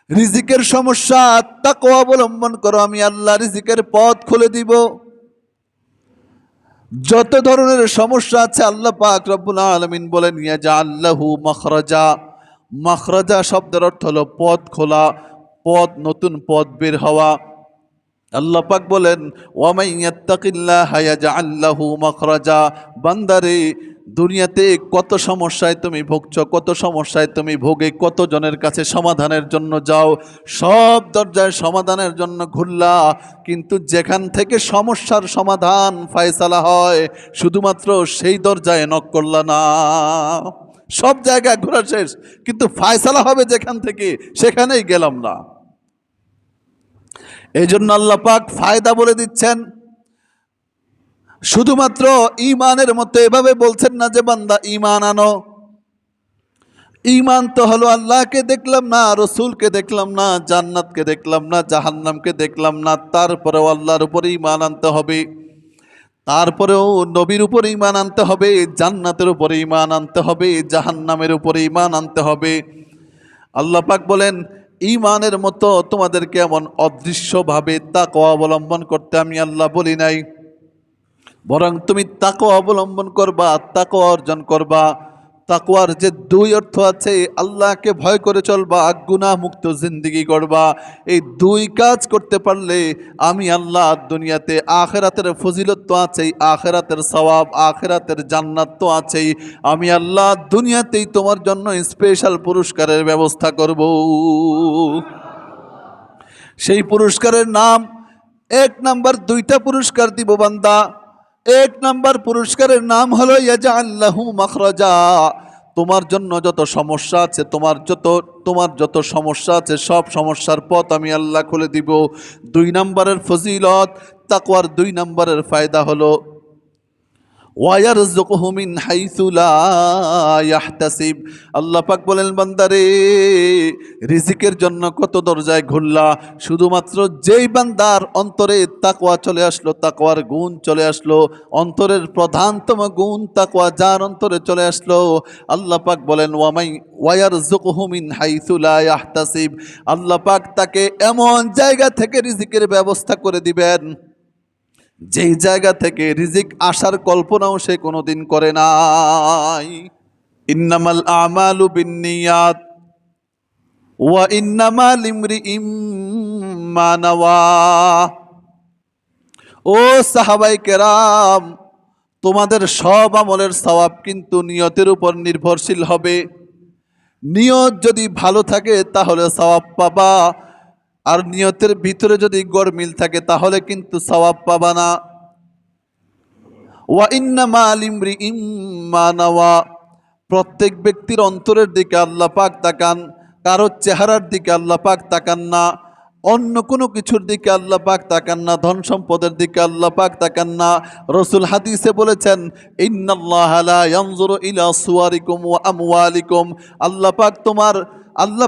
রিজিকের সমস্যা, তাকওয়া অবলম্বন করো, আমি আল্লাহ রিজিকের পথ খুলে দিব। যত ধরনের সমস্যা আছে আল্লাহ পাক রব্বুল আলামিন বলেন ইয়াজআল লাহু মাখরাজা। মাখরাজা শব্দের অর্থ হলো পথ খোলা, পথ, নতুন পথ বের হওয়া। আল্লাহ পাক বলেন ওয়ামাই ইয়াত্তাকিল্লাহা ইয়াজআল লাহু মাখরাজা। বান্দারে, দুনিয়াতে কত সমস্যায় তুমি ভুগছো, কত সমস্যায় তুমি ভোগে, কত জনের কাছে সমাধানের জন্য যাও, সব দরজায় সমাধানের জন্য ঘুরলা, কিন্তু যেখান থেকে সমস্যার সমাধান ফায়সালা হয় শুধুমাত্র সেই দরজায় নক করলা না। সব জায়গায় ঘোরা শেষ, কিন্তু ফায়সালা হবে যেখান থেকে সেখানেই গেলাম না। এই জন্য আল্লাহ পাক ফায়দা বলে দিচ্ছেন। শুধুমাত্র ঈমানের মতো এভাবে বলছেন না যে বান্দা ঈমান আনো। ঈমান তো হলো আল্লাহকে দেখলাম না, রসুলকে দেখলাম না, জান্নাতকে দেখলাম না, জাহান্নামকে দেখলাম না, তারপরেও আল্লাহর উপরে ঈমান আনতে হবে, তারপরেও নবীর উপরে ঈমান আনতে হবে, জান্নাতের উপরে ঈমান আনতে হবে, জাহান্নামের উপরে ঈমান আনতে হবে। আল্লাহ পাক বলেন ঈমানের মতো তোমাদেরকে এমন অদৃশ্যভাবে তাকওয়া অবলম্বন করতে আমি আল্লাহ বলি নাই, বরং তুমি তাকওয়া অবলম্বন করবা, তাকওয়া অর্জন করবা। তাকওয়ার যে দুই অর্থ আছে, আল্লাহকে ভয় করে চলবা, গুনাহ মুক্ত জিন্দেগি করবা। এই দুই কাজ করতে পারলে আমি আল্লাহ দুনিয়াতে আখেরাতের ফজিলত তো আছেই, আখেরাতের সওয়াব, আখেরাতের জান্নাত তো আছেই, আমি আল্লাহ দুনিয়াতেই তোমার জন্য স্পেশাল পুরস্কারের ব্যবস্থা করব। সেই পুরস্কারের নাম, এক নাম্বার দুইটা পুরস্কার দিব বান্দা। এক নাম্বার পুরস্কারের নাম হলো ইয়াজআল লাহু মাখরাজা। তোমার জন্য যত সমস্যা আছে, তোমার যত সমস্যা আছে সব সমস্যার পথ আমি আল্লাহ খুলে দিব। দুই নাম্বারের ফজিলত, তাকওয়ার দুই নাম্বারের ফায়দা হলো ওয়ায়ারযুকুহু মিন হাইসু লা ইয়াহতাসিব। আল্লাহ পাক বলেন বান্দারে, রিজিকের জন্য কত দরজায় ঘুরলা, শুধুমাত্র যেই বান্দার অন্তরে তাকওয়া চলে আসলো, তাকওয়ার গুণ চলে আসলো, অন্তরের প্রধানতম গুণ তাকওয়া যার অন্তরে চলে আসলো, আল্লাহ পাক বলেন ওয়ায়ারযুকুহু মিন হাইসু লা ইয়াহতাসিব। আল্লাহ পাক তাকে এমন জায়গা থেকে রিজিকের ব্যবস্থা করে দিবেন যেই জায়গা থেকে রিজিক আসার কল্পনাও সে কোনোদিন করে নাই। ইন্নামাল আমালু বিন্নিয়াত ওয়া ইন্নামা লিমরিইম মা নাওয়া। ও সাহাবাই কেরাম, তোমাদের সব আমলের সওয়াব কিন্তু নিয়তের উপর নির্ভরশীল হবে। নিয়ত যদি ভালো থাকে তাহলে সওয়াব পাবা, আর নিয়তের ভিতরে যদি গড়মিল থাকে তাহলে কিন্তু সওয়াব পাবা না। ওয়া ইন্নামা লিমরিইম মা নাওয়া। প্রত্যেক ব্যক্তির অন্তরের দিকে আল্লাহ পাক তাকান, কারো চেহারার দিকে আল্লাহ পাক তাকান না, অন্য কোনো কিছুর দিকে আল্লাহ পাক তাকান না, ধন সম্পদের দিকে আল্লাহ পাক তাকান না। রসুল হাদিসে বলেছেন ইন্নাল্লাহা লা ইয়ানজুরু ইলা সুওয়ারিকুম ওয়া আমওয়ালিকুম। আল্লাহ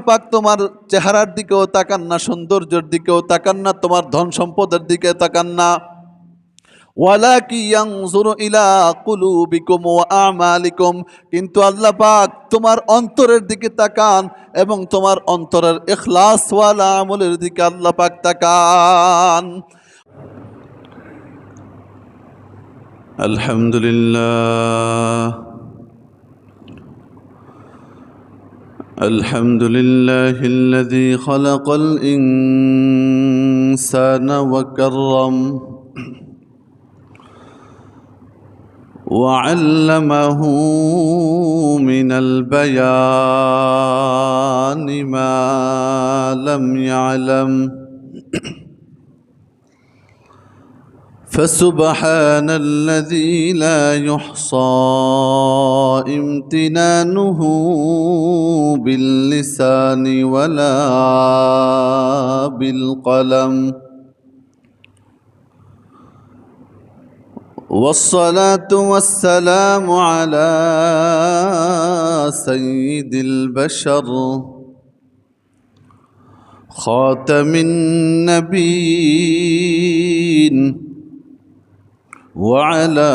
পাক তোমার চেহারার দিকেও তাকান না, সৌন্দর্যের দিকেও তাকান না, তোমার ধন সম্পদের দিকে তাকান না। ওয়ালাকি ইয়ানজুরু ইলা কুলুবিকুম ওয়া আমালিকুম। কিন্তু আল্লাহ পাক তোমার অন্তরের দিকে তাকান এবং তোমার অন্তরের ইখলাস ওয়ালা আমলের দিকে আল্লাহ পাক তাকান। আলহামদুলিল্লাহ আলহামদুলিল্লাহিল্লাযী খালাকাল ইনসানা ওয়া কাররাম وعلمه من البيان ما لم يعلم فسبحان الذي لا يحصى امتنانه باللسان ولا بالقلم والصلاة والسلام على سيد البشر خاتم النبيين وعلى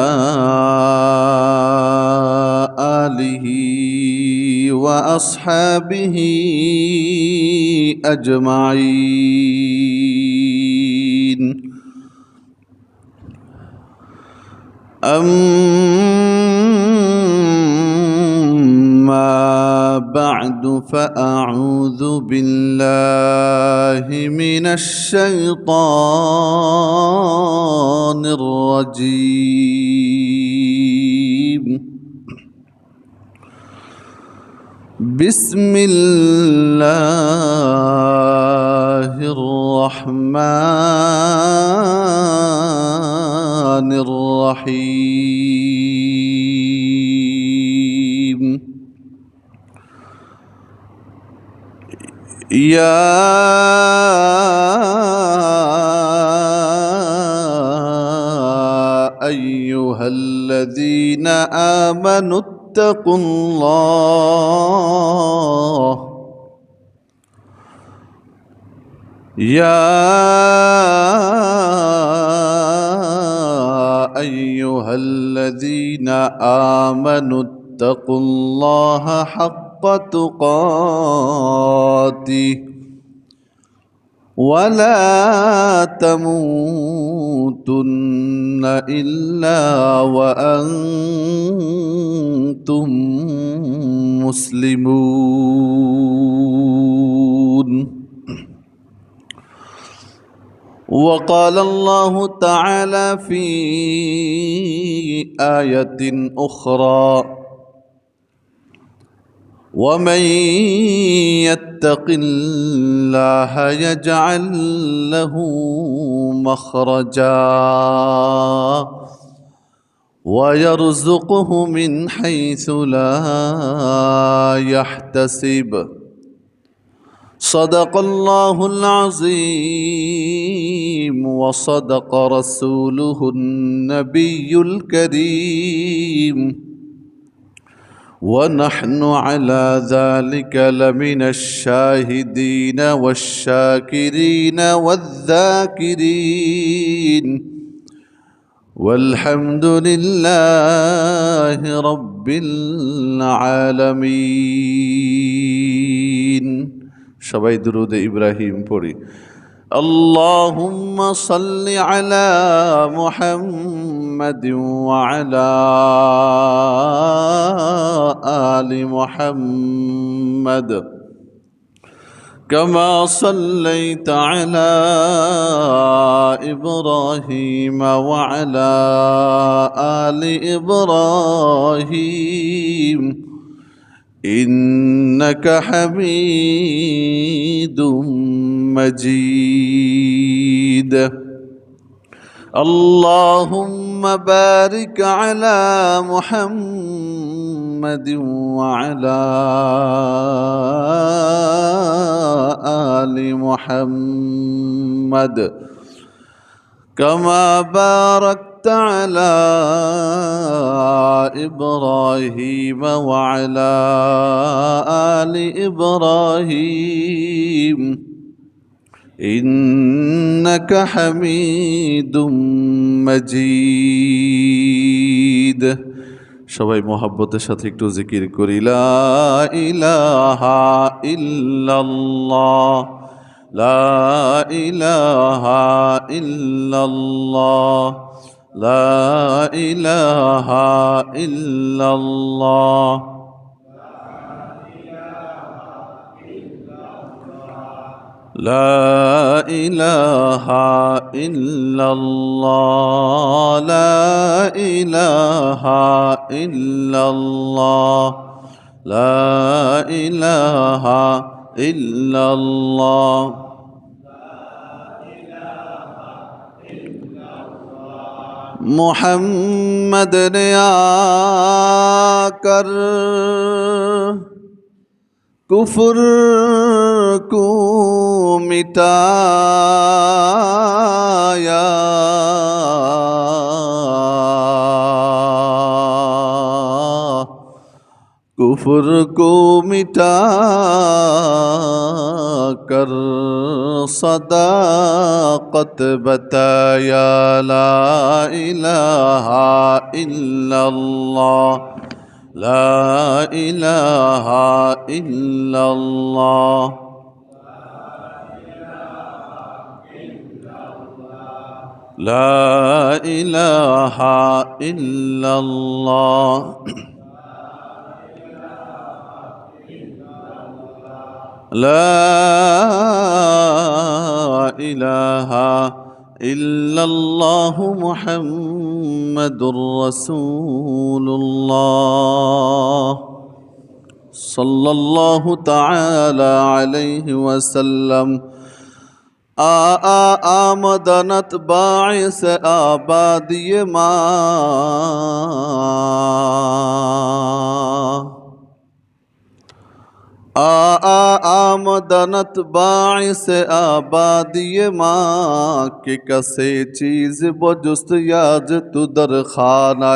آله وأصحابه أجمعين. أما بعد فأعوذ بالله من الشيطان الرجيم. بسم الله الرحمن الرحيم. يا أيها الذين آمنوا اتقوا الله. يا أيها الذين آمنوا اتقوا الله حق تقاته ولا تموتن إلا وأنتم مسلمون. وقال الله تعالى في آية أخرى: ومن يتق الله يجعل له مخرجا ويرزقه من حيث لا يحتسب. صدق الله العظيم وصدق رسوله النبي الكريم، ونحن على ذلك لمن الشاهدين والشاكرين والذاكرين، والحمد لله رب العالمين. সবাই দুরূদে ইব্রাহিম পড়ি। اللهم صل على محمد وعلى آل محمد كما صليت على إبراهيم وعلى آل إبراهيم إنك حميد مجيد. اللهم بارك على محمد وعلى آل محمد كما باركت على إبراهيم وعلى آل إبراهيم إنك حميد مجيد. সবাই মোহাব্বতের সাথে একটু জিকির করি। লা ইলাহা ইল্লাল্লাহ, লা ইলাহা ইল্লাল্লাহ, লা ইলাহা ইল্লাল্লাহ, لا إله إلا الله، لا إله إلا الله، لا إله إلا الله. محمد نے آ کر کفر کو مٹایا، کفر کو مٹا کر صداقت بتایا، لا الہ الا اللہ، لا إله إلا الله لا إله إلا الله لا إله إلا الله محمد رسول الله صلى الله تعالى عليه وسلم آمدنت باعث آبادی ما آمدنت باعث آبادی ماں کہ کسے چیز بجست یاج تو در خانہ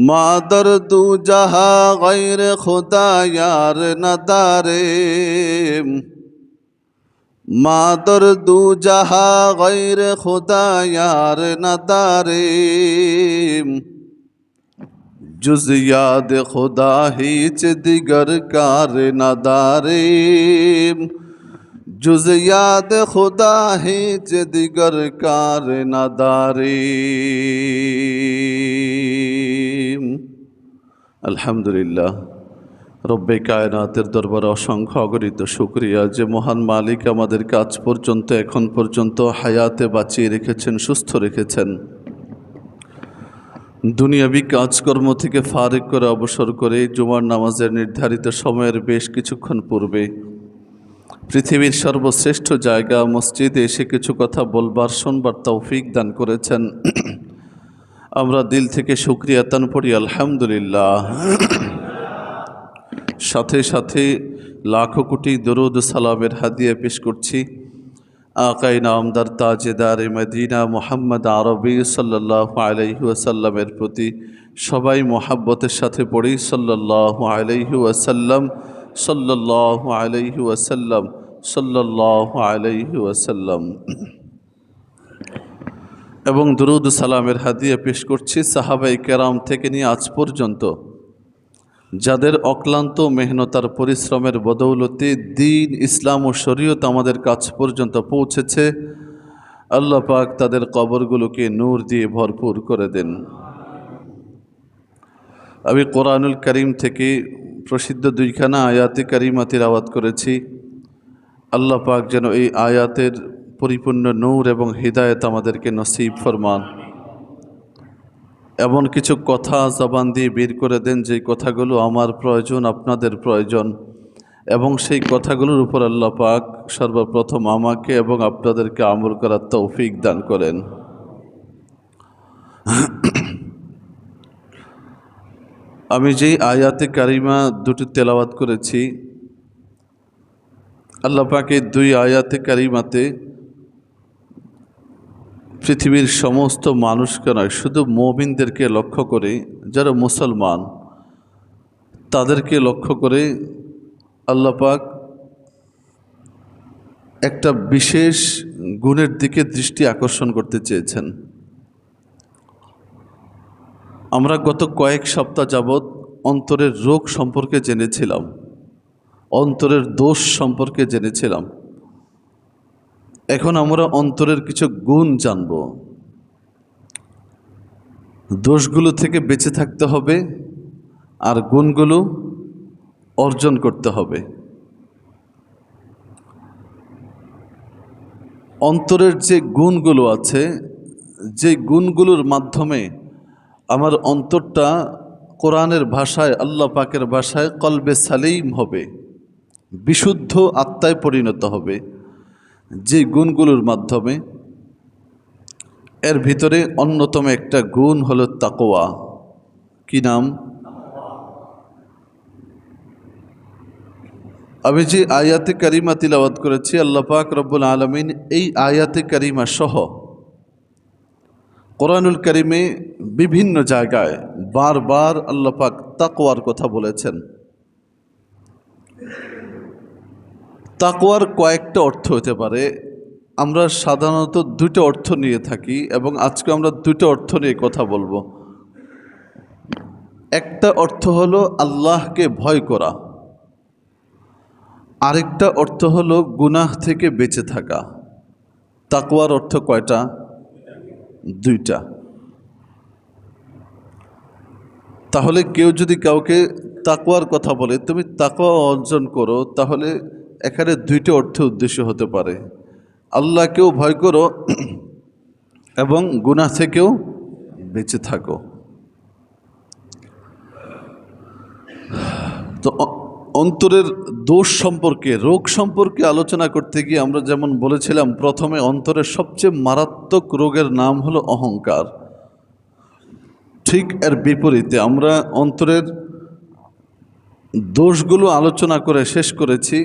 ماں در دو جہاں غیر خدا یار نداریم در دو جہاں غیر خدا یار نداریم جز یاد خدا ہیچ دیگر کار نداریم جز یاد خدا ہیچ دیگر کار نداریم আলহামদুলিল্লাহ রব্বে কায়নাতের দরবারে অসংখ্য অগণিত শুকরিয়া যে মহান মালিক আমাদেরকে আজ পর্যন্ত এখন পর্যন্ত হায়াতে বাঁচিয়ে রেখেছেন, সুস্থ রেখেছেন। দুনিয়াবি কাজকর্ম থেকে ফারিগ করে অবসর করে জুমার নামাজের নির্ধারিত সময়ের বেশ কিছুক্ষণ পূর্বে পৃথিবীর সর্বশ্রেষ্ঠ জায়গা মসজিদে এসে কিছু কথা বলবার শুনবার তৌফিক দান করেছেন। আমরা দিল থেকে শুকরিয়া তান পড়ি আলহামদুলিল্লাহ। সাথে সাথে লাখো কোটি দরুদ সালামের হাদিয়া পেশ করছি আকাই নামদার তাজেদার মদিনা মুহাম্মদ আরবি সাল্লাল্লাহু আলাইহি ওয়াসাল্লামের প্রতি সবাই মোহাব্বতের সাথে পড়ি সাল্লাল্লাহু আলাইহি ওয়াসাল্লাম সাল্লাল্লাহু আলাইহি ওয়াসাল্লাম সাল্লাল্লাহু আলাইহি ওয়াসাল্লাম। এবং দরুদ সালামের হাদিয়া পেশ করছি সাহাবাই কেরাম থেকে নিয়ে আজ পর্যন্ত যাদের অক্লান্ত মেহনতার পরিশ্রমের বদৌলতে দ্বীন ইসলাম ও শরীয়ত আমাদের কাছ পর্যন্ত পৌঁছেছে। আল্লাহ পাক তাদের কবরগুলোকে নূর দিয়ে ভরপুর করে দেন। আমি কোরআনুল করিম থেকে প্রসিদ্ধ দুইখানা আয়াতে কারিমা তিলাওয়াত করেছি। আল্লাহ পাক যেন এই আয়াতের পরিপূর্ণ নূর এবং হিদায়াত আমাদেরকে নসিব ফরমান। এমন কিছু কথা জবান দিয়ে বের করে দেন যে কথাগুলো আমার প্রয়োজন, আপনাদের প্রয়োজন, এবং সেই কথাগুলোর উপর আল্লাহ পাক সর্বপ্রথম আমাকে এবং আপনাদেরকে আমল করার তৌফিক দান করেন। আমি যেই আয়াতে কারিমা দুটি তেলাওয়াত করেছি, আল্লাহ পাক এই দুই আয়াতে কারিমাতে পৃথিবীর সমস্ত মানুষকে নয়, শুধু মুমিনদেরকে লক্ষ্য করে, যারা মুসলমান তাদেরকে লক্ষ্য করে আল্লাহ পাক একটা বিশেষ গুণের দিকে দৃষ্টি আকর্ষণ করতে চেয়েছেন। আমরা গত কয়েক সপ্তাহ যাবৎ অন্তরের রোগ সম্পর্কে জেনেছিলাম, অন্তরের দোষ সম্পর্কে জেনেছিলাম। এখন আমরা অন্তরের কিছু গুণ জানব। দোষগুলো থেকে বেঁচে থাকতে হবে আর গুণগুলো অর্জন করতে হবে। অন্তরের যে গুণগুলো আছে, যে গুণগুলোর মাধ্যমে আমার অন্তরটা কোরআনের ভাষায়, আল্লাহ পাকের ভাষায় কলবে সালিম হবে, বিশুদ্ধ আত্মায় পরিণত হবে, যে গুণগুলোর মাধ্যমে, এর ভিতরে অন্যতম একটা গুণ হলো তাকওয়া। কি নাম? আমি যে আয়াতে কারিমা তিলাওয়াত করেছি, আল্লাহ পাক রব্বুল আলামিন এই আয়াতে কারিমা সহ কোরআনুল কারিমে বিভিন্ন জায়গায় বারবার আল্লাহ পাক তাকওয়ার কথা বলেছেন। তাকওয়ার কয়েকটা অর্থ হতে পারে। আমরা সাধারণত দুটো অর্থ নিয়ে থাকি এবং আজকে আমরা দুটো অর্থ নিয়ে কথা বলবো। একটা অর্থ হলো আল্লাহকে ভয় করা, আরেকটা অর্থ হলো গুনাহ থেকে বেঁচে থাকা। তাকওয়ার অর্থ কয়টা? দুইটা। তাহলে কেউ যদি কাউকে তাকওয়ার কথা বলে, তুমি তাকওয়া অর্জন করো, তাহলে এখানে দুইটা অর্থ উদ্দেশ্য হতে পারে। আল্লাহকেও ভয় করো এবং গুনাহ থেকেও বেঁচে থাকো। তো অন্তরের দোষ সম্পর্কে, রোগ সম্পর্কে আলোচনা করতে গিয়ে আমরা যেমন বলেছিলাম, প্রথমে অন্তরের সবচেয়ে মারাত্মক রোগের নাম হলো অহংকার। ঠিক এর বিপরীতে আমরা অন্তরের দোষগুলো আলোচনা করে শেষ করেছি।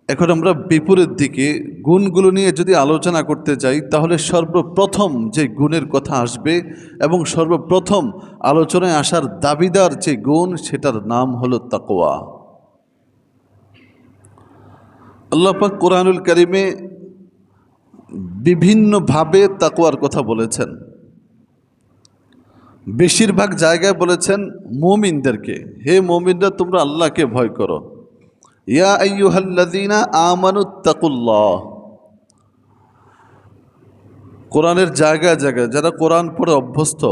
এখন আমরা বিপরীত দিকে গুণগুলো নিয়ে যদি আলোচনা করতে যাই, তাহলে সর্বপ্রথম যে গুণের কথা আসবে এবং সর্বপ্রথম আলোচনায় আসার দাবিদার যে গুণ, সেটার নাম হলো তাকওয়া। আল্লাহ পাক কোরআনুল কারিমে বিভিন্নভাবে তাকওয়ার কথা বলেছেন। বেশিরভাগ জায়গায় বলেছেন মুমিনদেরকে, হে মুমিনরা তোমরা আল্লাহকে ভয় করো। ইয়া আইয়ুহাল্লাযীনা আমানুত্তাকুল্লাহ। কোরআনের জায়গায় জায়গায় যারা কোরআন পড়ে অভ্যস্ত,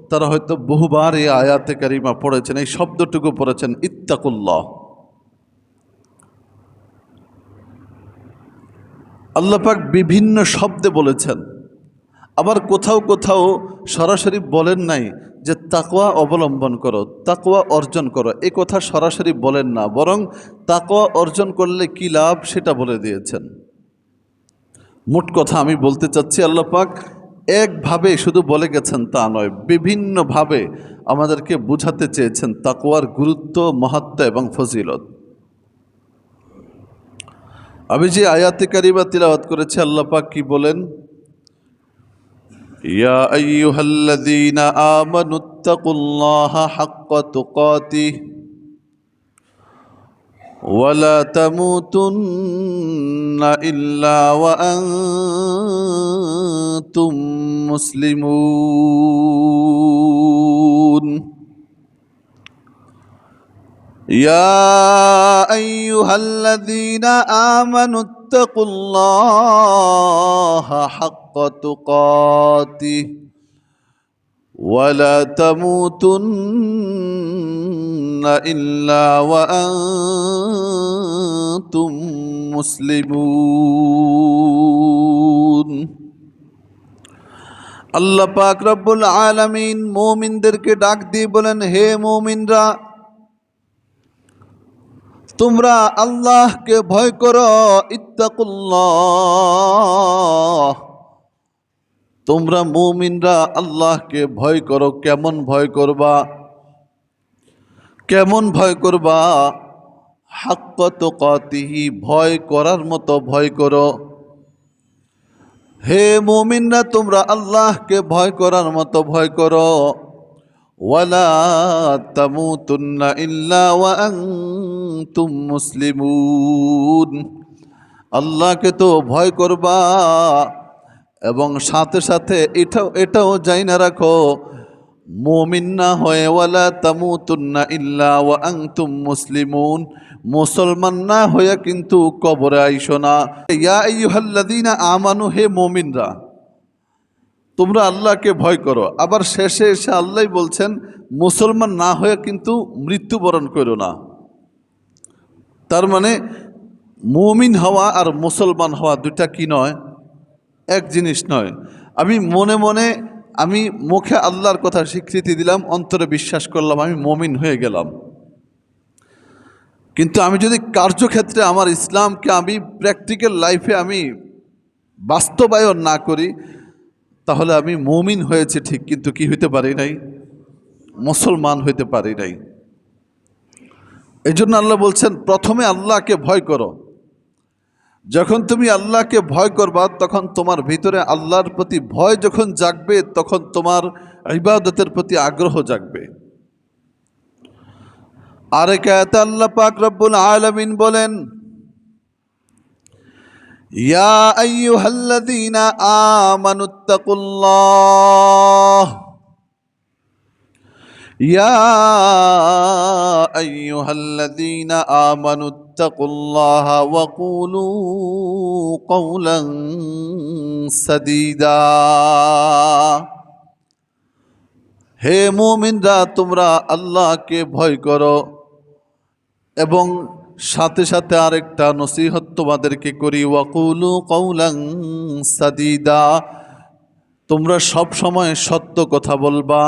তারা হয়তো বহুবার এই আয়াতে কারিমা পড়েছেন, এই শব্দটুকু পড়েছেন, ইত্তাকুল্লাহ। আল্লাহ পাক বিভিন্ন শব্দে বলেছেন, আবার কোথাও কোথাও সরাসরি বলেন নাই যে তাকওয়া অবলম্বন করো, তাকওয়া অর্জন করো, এ কথা সরাসরি বলেন না, বরং তাকওয়া অর্জন করলে কি লাভ সেটা বলে দিয়েছেন। মোট কথা আমি বলতে চাচ্ছি, আল্লাহ পাক একভাবে শুধু বলে গেছেন তা নয়, বিভিন্নভাবে আমাদেরকে বুঝাতে চেয়েছেন তাকওয়ার গুরুত্ব, মাহাত্ম্য এবং ফজিলত। আমি যে আয়াতে কারিমা তিলাওয়াত করেছি, আল্লাহ পাক কি বলেন? ইয়া আইয়ুহাল্লাযীনা আমানুত্তাকুল্লাহা হাক্কা তুকাতিহ ওয়ালা তামুতুন্না ইল্লা ওয়া আনতুম মুসলিমুন। ইয়া আইয়ুহাল্লাযীনা আমানুত্তাকুল্লাহা হাক্কা তুকাতিহ ওয়ালা তামুতুন্না ইল্লা ওয়া আনতুম মুসলিমুন। আল্লাহ পাক রব্বুল আলামিন মুমিনদেরকে ডাক দিয়ে বলেন, হে মুমিনরা তোমরা আল্লাহকে ভয় করো, ইত্তাকুল্লাহ। তোমরা মুমিনরা আল্লাহকে ভয় করো। কেমন ভয় করবা? কেমন ভয় করবা? হাক্কা তুকাতিহি, ভয় করার মতো ভয় করো। হে মুমিনরা তোমরা আল্লাহকে ভয় করার মতো ভয় করো। ওয়ালা তামুতুন্না ইল্লা ওয়া আনতুম মুসলিমুন। আল্লাহকে তো ভয় করবা এবং সাথে সাথে এটাও জাইনা রাখো, মুমিন না হয়ে ওয়ালা তামুতুন্না ইল্লা ওয়া আনতুম মুসলিমুন, মুসলমান না হয়ে কিন্তু কবরে আইসো না। ইয়া আইয়ুহাল্লাযীনা আমানু, হে মুমিনরা তোমরা আল্লাহকে ভয় করো। আবার শেষে এসে আল্লাহ বলছেন মুসলমান না হয়ে কিন্তু মৃত্যুবরণ করো না। তার মানে মুমিন হওয়া আর মুসলমান হওয়া দুটা কি নয়, এক জিনিস নয়। আমি মনে মনে আমি মুখে আল্লাহর কথা স্বীকৃতি দিলাম, অন্তরে বিশ্বাস করলাম, আমি মুমিন হয়ে গেলাম, কিন্তু আমি যদি কার্যক্ষেত্রে আমার ইসলামকে আমি প্র্যাকটিক্যাল লাইফে আমি বাস্তবায়ন না করি, তাহলে আমি মুমিন হয়েছে ঠিক, কিন্তু কি হইতে পারি নাই, মুসলমান হইতে পারি নাই। এই জন্য আল্লাহ বলছেন প্রথমে আল্লাহকে ভয় করো। যখন তুমি আল্লাহকে ভয় করবা, তখন তোমার ভিতরে আল্লাহর প্রতি ভয় যখন জাগবে, তখন তোমার ইবাদতের প্রতি আগ্রহ জাগবে। আরেক আয়াতে আল্লাহ পাক রব্বুল আলামিন বলেন, ইয়া আইয়ুহাল্লাযীনা আমানুত্তাকুল্লাহ। يا أيها الذين آمنوا اتقوا الله وقولوا قولا سديدا হে মুমিনরা তোমরা আল্লাহকে ভয় করো এবং সাথে সাথে আরেকটা নসিহত তোমাদেরকে করি ওয়াকুলু কওলান সাদিদা তোমরা সব সময় সত্য কথা বলবা।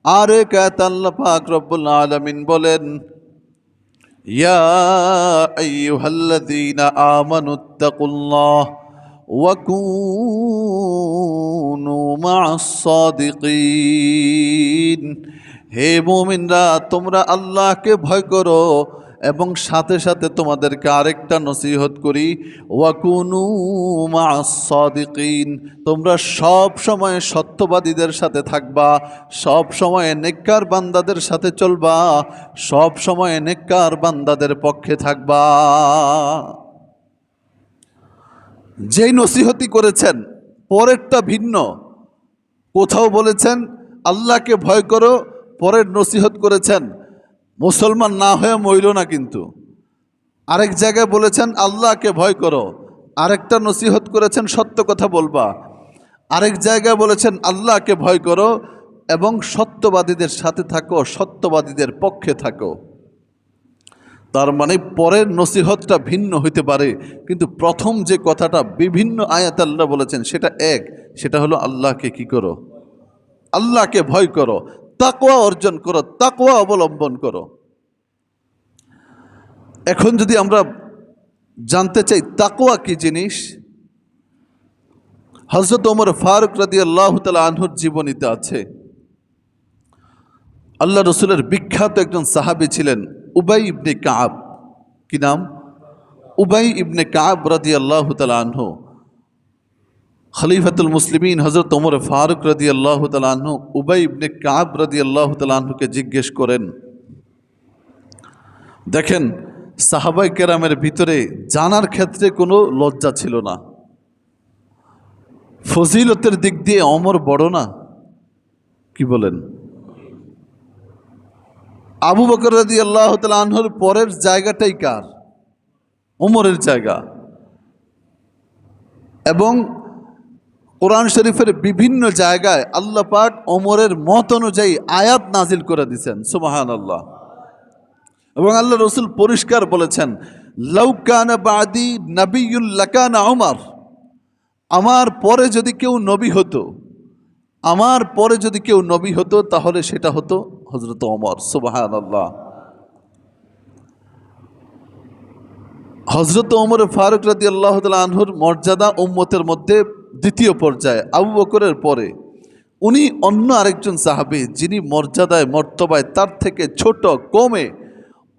আর এক আয়াত আল্লাহ পাক রব্বুল আলামিন বলেন ইয়া আইয়ুহাল্লাযীনা আমানুত্তাকুল্লাহ ওয়া কুনু মা'আস সাদিকিন হে মুমিনরা তোমরা আল্লাহকে ভয় করো এবং সাথে সাথে তোমাদেরকে আরেকটা নসিহত করি ওয়া কুনু মা'আস সাদিকিন তোমরা সব সময় সত্যবাদীদের সাথে থাকবা, সব সময় নেককার বান্দাদের সাথে চলবা, সব সময় নেককার বান্দাদের পক্ষে থাকবা। যেই নসিহতি করেছেন পরেরটা ভিন্ন, কোথাও বলেছেন আল্লাহকে ভয় করো, পরের নসিহত করেছেন মুসলমান না হয়ে মইল না, কিন্তু আরেক জায়গায় বলেছেন আল্লাহকে ভয় করো, আরেকটা নসিহত করেছেন সত্য কথা বলবা, আরেক জায়গায় বলেছেন আল্লাহকে ভয় করো এবং সত্যবাদীদের সাথে থাকো, সত্যবাদীদের পক্ষে থাকো। তার মানে পরের নসিহতটা ভিন্ন হইতে পারে, কিন্তু প্রথম যে কথাটা বিভিন্ন আয়াত আল্লাহ বলেছেন সেটা এক, সেটা হলো আল্লাহকে কি করো, আল্লাহকে ভয় করো, তাকওয়া অর্জন করো, তাকওয়া অবলম্বন করো। এখন যদি আমরা জানতে চাই তাকওয়া কি জিনিস, হযরত ওমর ফারুক রাদিয়াল্লাহু তাআলা আনহুর জীবনীতে আছে। আল্লাহ রসুলের বিখ্যাত একজন সাহাবী ছিলেন উবাই ইবনে কাব। কি নাম? উবাই ইবনে কাব রাদিয়াল্লাহু তাআলা আনহু। খলিফাতুল মুসলিমিন হযরত ওমর ফারুক রাদিয়াল্লাহু তাআলা আনহু উবাই ইবনে কাব রাদিয়াল্লাহু তাআলা আনহুকে জিজ্ঞেস করেন, দেখেন সাহাবায়ে কেরামের ভিতরে জানার ক্ষেত্রে কোনো লজ্জা ছিল না, ফজিলতের দিক দিয়ে ওমর বড় না? কি বলেন? আবু বকর রাদিয়াল্লাহু তাআলা আনহুর পরের জায়গাটাই কার? ওমরের জায়গা। এবং কোরআন শরীফের বিভিন্ন জায়গায় আল্লাহ পাক ওমরের মত অনুযায়ী আয়াত নাজিল করে দিয়েছেন, সুবহানাল্লাহ। এবং আল্লাহ রসুল পরিষ্কার বলেছেন লাউ কানা বাদি নবিয়্যুন লাকানা ওমর, আমার পরে যদি কেউ নবী হতো, আমার পরে যদি কেউ নবী হতো তাহলে সেটা হতো হযরত ওমর, সুবহানাল্লাহ। হযরত ওমর ফারুক রাদিয়াল্লাহু তাআলা আনহুর মর্যাদা উম্মতের মধ্যে দ্বিতীয় পর্যায়ে, আবু বকরের পরে। উনি অন্য আরেকজন সাহাবী যিনি মর্যাদায় মর্তবায় তার থেকে ছোট, কমে,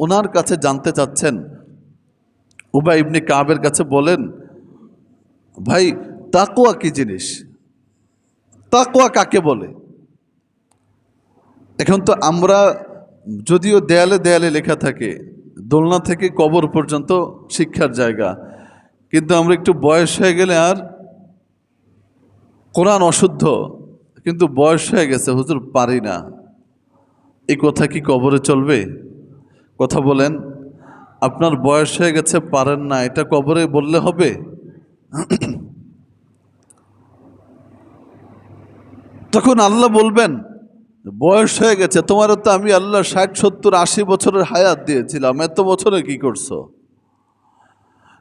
ওনার কাছে জানতে চাচ্ছেন। উবাই ইবনে কাবের কাছে বলেন, ভাই তাকওয়া কি জিনিস, তাকওয়া কাকে বলে? এখন তো আমরা যদিও দেয়ালে দেয়ালে লেখা থাকে দোলনা থেকে কবর পর্যন্ত শিক্ষার জায়গা, কিন্তু আমরা একটু বয়স হয়ে গেলে আর কোরআন অশুদ্ধ, কিন্তু বয়স হয়ে গেছে হুজুর পারি না, এই কথা কি কবরে চলবে? কথা বলেন, আপনার বয়স হয়ে গেছে পারেন না, এটা কবরে বললে হবে? তখন আল্লাহ বলবেন বয়স হয়ে গেছে, তোমারও তো আমি আল্লাহ 60, 70, 80 বছরের হায়াত দিয়েছিলাম, এত বছরে কি করছো?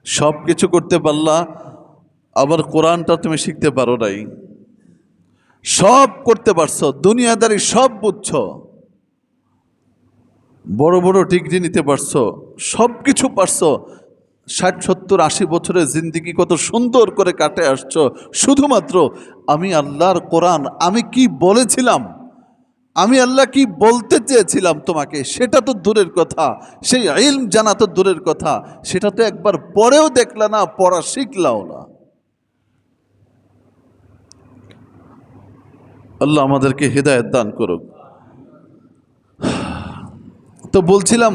সব কিছু করতে পারলা, আবার কোরআনটা তুমি শিখতে পারো নাই। সব করতে পারছো, দুনিয়াদারি সব বুঝছো, বড় বড় ডিগ্রি নিতে পারছো, সব কিছু পারছো, 60, 70, 80 বছরের জিন্দিগি কত সুন্দর করে কাটে আসছো, শুধুমাত্র আমি আল্লাহর কোরআন, আমি কি বলেছিলাম, আমি আল্লাহ কি বলতে চেয়েছিলাম তোমাকে, সেটা তো দূরের কথা, সেই ইলম জানা তো দূরের কথা, সেটা তো একবার পড়েও দেখলা না, পড়া শিখলাও না। আল্লাহ আমাদেরকে হেদায়েত দান করুক। তো বলছিলাম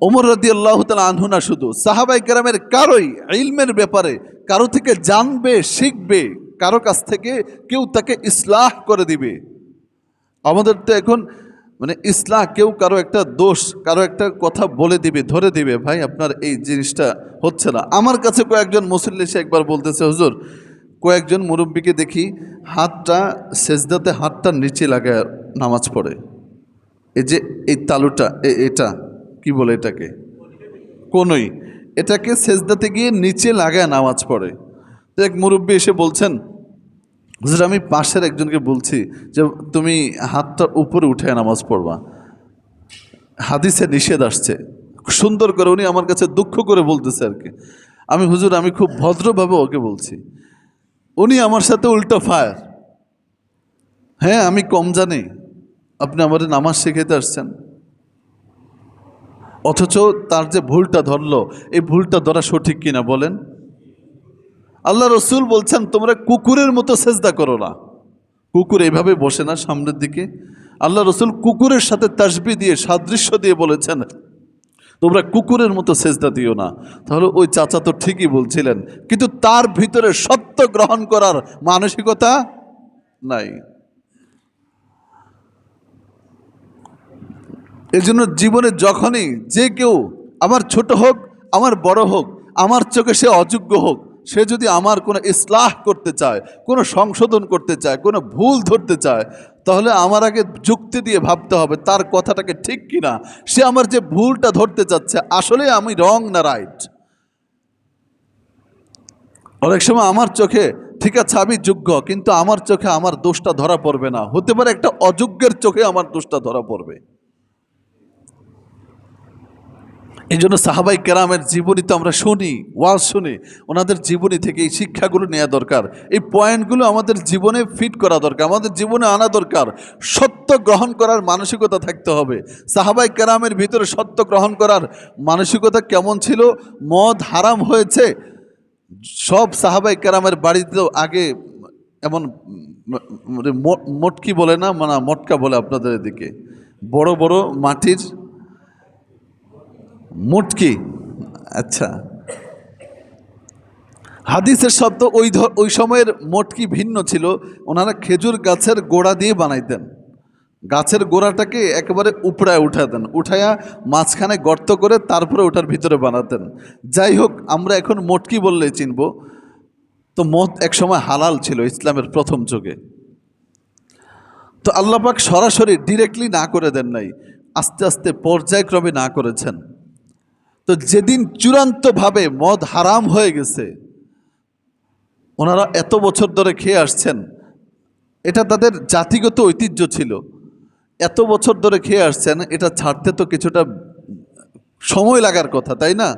ওমর রাদিয়াল্লাহু তাআলা আনহু না, শুধু সাহাবায়ে কেরামের কারোই ইলমের ব্যাপারে কারো থেকে জানবে, শিখবে, কারো কাছ থেকে কেউ তাকে ইসলাহ করে দিবে। আমাদের তো এখন মানে ইসলাহ, কেউ কারো একটা দোষ, কারো একটা কথা বলে দিবে, ধরে দিবে, ভাই আপনার এই জিনিসটা হচ্ছে না। আমার কাছে কয়েকজন মুসল্লি এসে একবার বলতেছে, হুজুর কয়েকজন মুরব্বীকে দেখি হাতটা সেজদাতে হাতটা নিচে লাগায় নামাজ পড়ে, এই যে এই তালুটা এটা কি বলে এটাকে, কোনই, এটাকে সেজদাতে গিয়ে নিচে লাগায় নামাজ পড়ে। তো এক মুরব্বী এসে বলছেন, হুজুর আমি পাশের একজনকে বলছি যে তুমি হাতটা উপরে উঠে নামাজ পড়বা, হাদিসে নিষেধ আসছে। সুন্দর করে উনি আমার কাছে দুঃখ করে বলতেছে আর কি। আমি হুজুর আমি খুব ভদ্রভাবে ওকে বলছি, উনি আমার সাথে উল্টো ফায়ার। হ্যাঁ আমি কম জানি, আপনি আমাদের নামাজ শিখাইতে আসছেন, অথচ তার যে ভুলটা ধরলো, এই ভুলটা ধরা সঠিক কিনা বলেন? আল্লাহ রসুল বলছেন তোমরা কুকুরের মতো সেজদা করো না। কুকুর এইভাবে বসে না সামনের দিকে, আল্লাহ রসুল কুকুরের সাথে তাসবিহ দিয়ে সাদৃশ্য দিয়ে বলেছেন তোমরা কুকুরের মতো সেজদা দিও না। তাহলে ওই চাচা তো ঠিকই বলছিলেন, কিন্তু তার ভিতরে সত্য গ্রহণ করার মানসিকতা নাই। এই জন্য জীবনে যখনই যে কেউ, আমার ছোট হোক আমার বড় হোক, আমার চোখে সে অযোগ্য হোক, সে যদি আমার কোনো ইসলাহ করতে চায়, কোনো সংশোধন করতে চায়, কোনো ভুল ধরতে চায়, তাহলে আমার আগে যুক্তি দিয়ে ভাবতে হবে তার কথাটাকে ঠিক কিনা, সে আমার যে ভুলটা ধরতে চাচ্ছে আসলে আমি রং না রাইট। অনেক সময় আমার চোখে ঠিক আছে আমি যোগ্য, কিন্তু আমার চোখে আমার দোষটা ধরা পড়বে না, হতে পারে একটা অযোগ্যের চোখে আমার দোষটা ধরা পড়বে। এই জন্য সাহাবাই কেরামের জীবনী তো আমরা শুনি, ওয়াজ শুনি, ওনাদের জীবনী থেকে এই শিক্ষাগুলো নেওয়া দরকার, এই পয়েন্টগুলো আমাদের জীবনে ফিট করা দরকার, আমাদের জীবনে আনা দরকার। সত্য গ্রহণ করার মানসিকতা থাকতে হবে। সাহাবাই কেরামের ভিতরে সত্য গ্রহণ করার মানসিকতা কেমন ছিল? মদ হারাম হয়েছে, সব সাহাবাই কেরামের বাড়িতেও আগে এমন মটকি বলে না, মানে মটকা বলে আপনাদের এদিকে, বড় বড় মাটির মুটকি, আচ্ছা হাদিসের শব্দ ওই সময়ের মটকি ভিন্ন ছিল। ওনারা খেজুর গাছের গোড়া দিয়ে বানাইতেন, গাছের গোড়াটাকে একেবারে উপড়ায় উঠাতেন, উঠাইয়া মাঝখানে গর্ত করে তারপরে ওটার ভিতরে বানাতেন। যাই হোক, আমরা এখন মটকি বললেই চিনব। তো মদ এক সময় হালাল ছিল ইসলামের প্রথম যুগে। তো আল্লাহ পাক সরাসরি ডিরেক্টলি না করে দেন নাই, আস্তে আস্তে পর্যায়ক্রমে না করেছেন। তো যেদিন চূড়ান্তভাবে মদ হারাম হয়ে গেছে, ওনারা এত বছর ধরে খেয়ে আসছেন, এটা তাদের জাতিগত ঐতিহ্য ছিল, এত বছর ধরে খেয়ে আসছেন, এটা ছাড়তে তো কিছুটা সময় লাগার কথা, তাই না?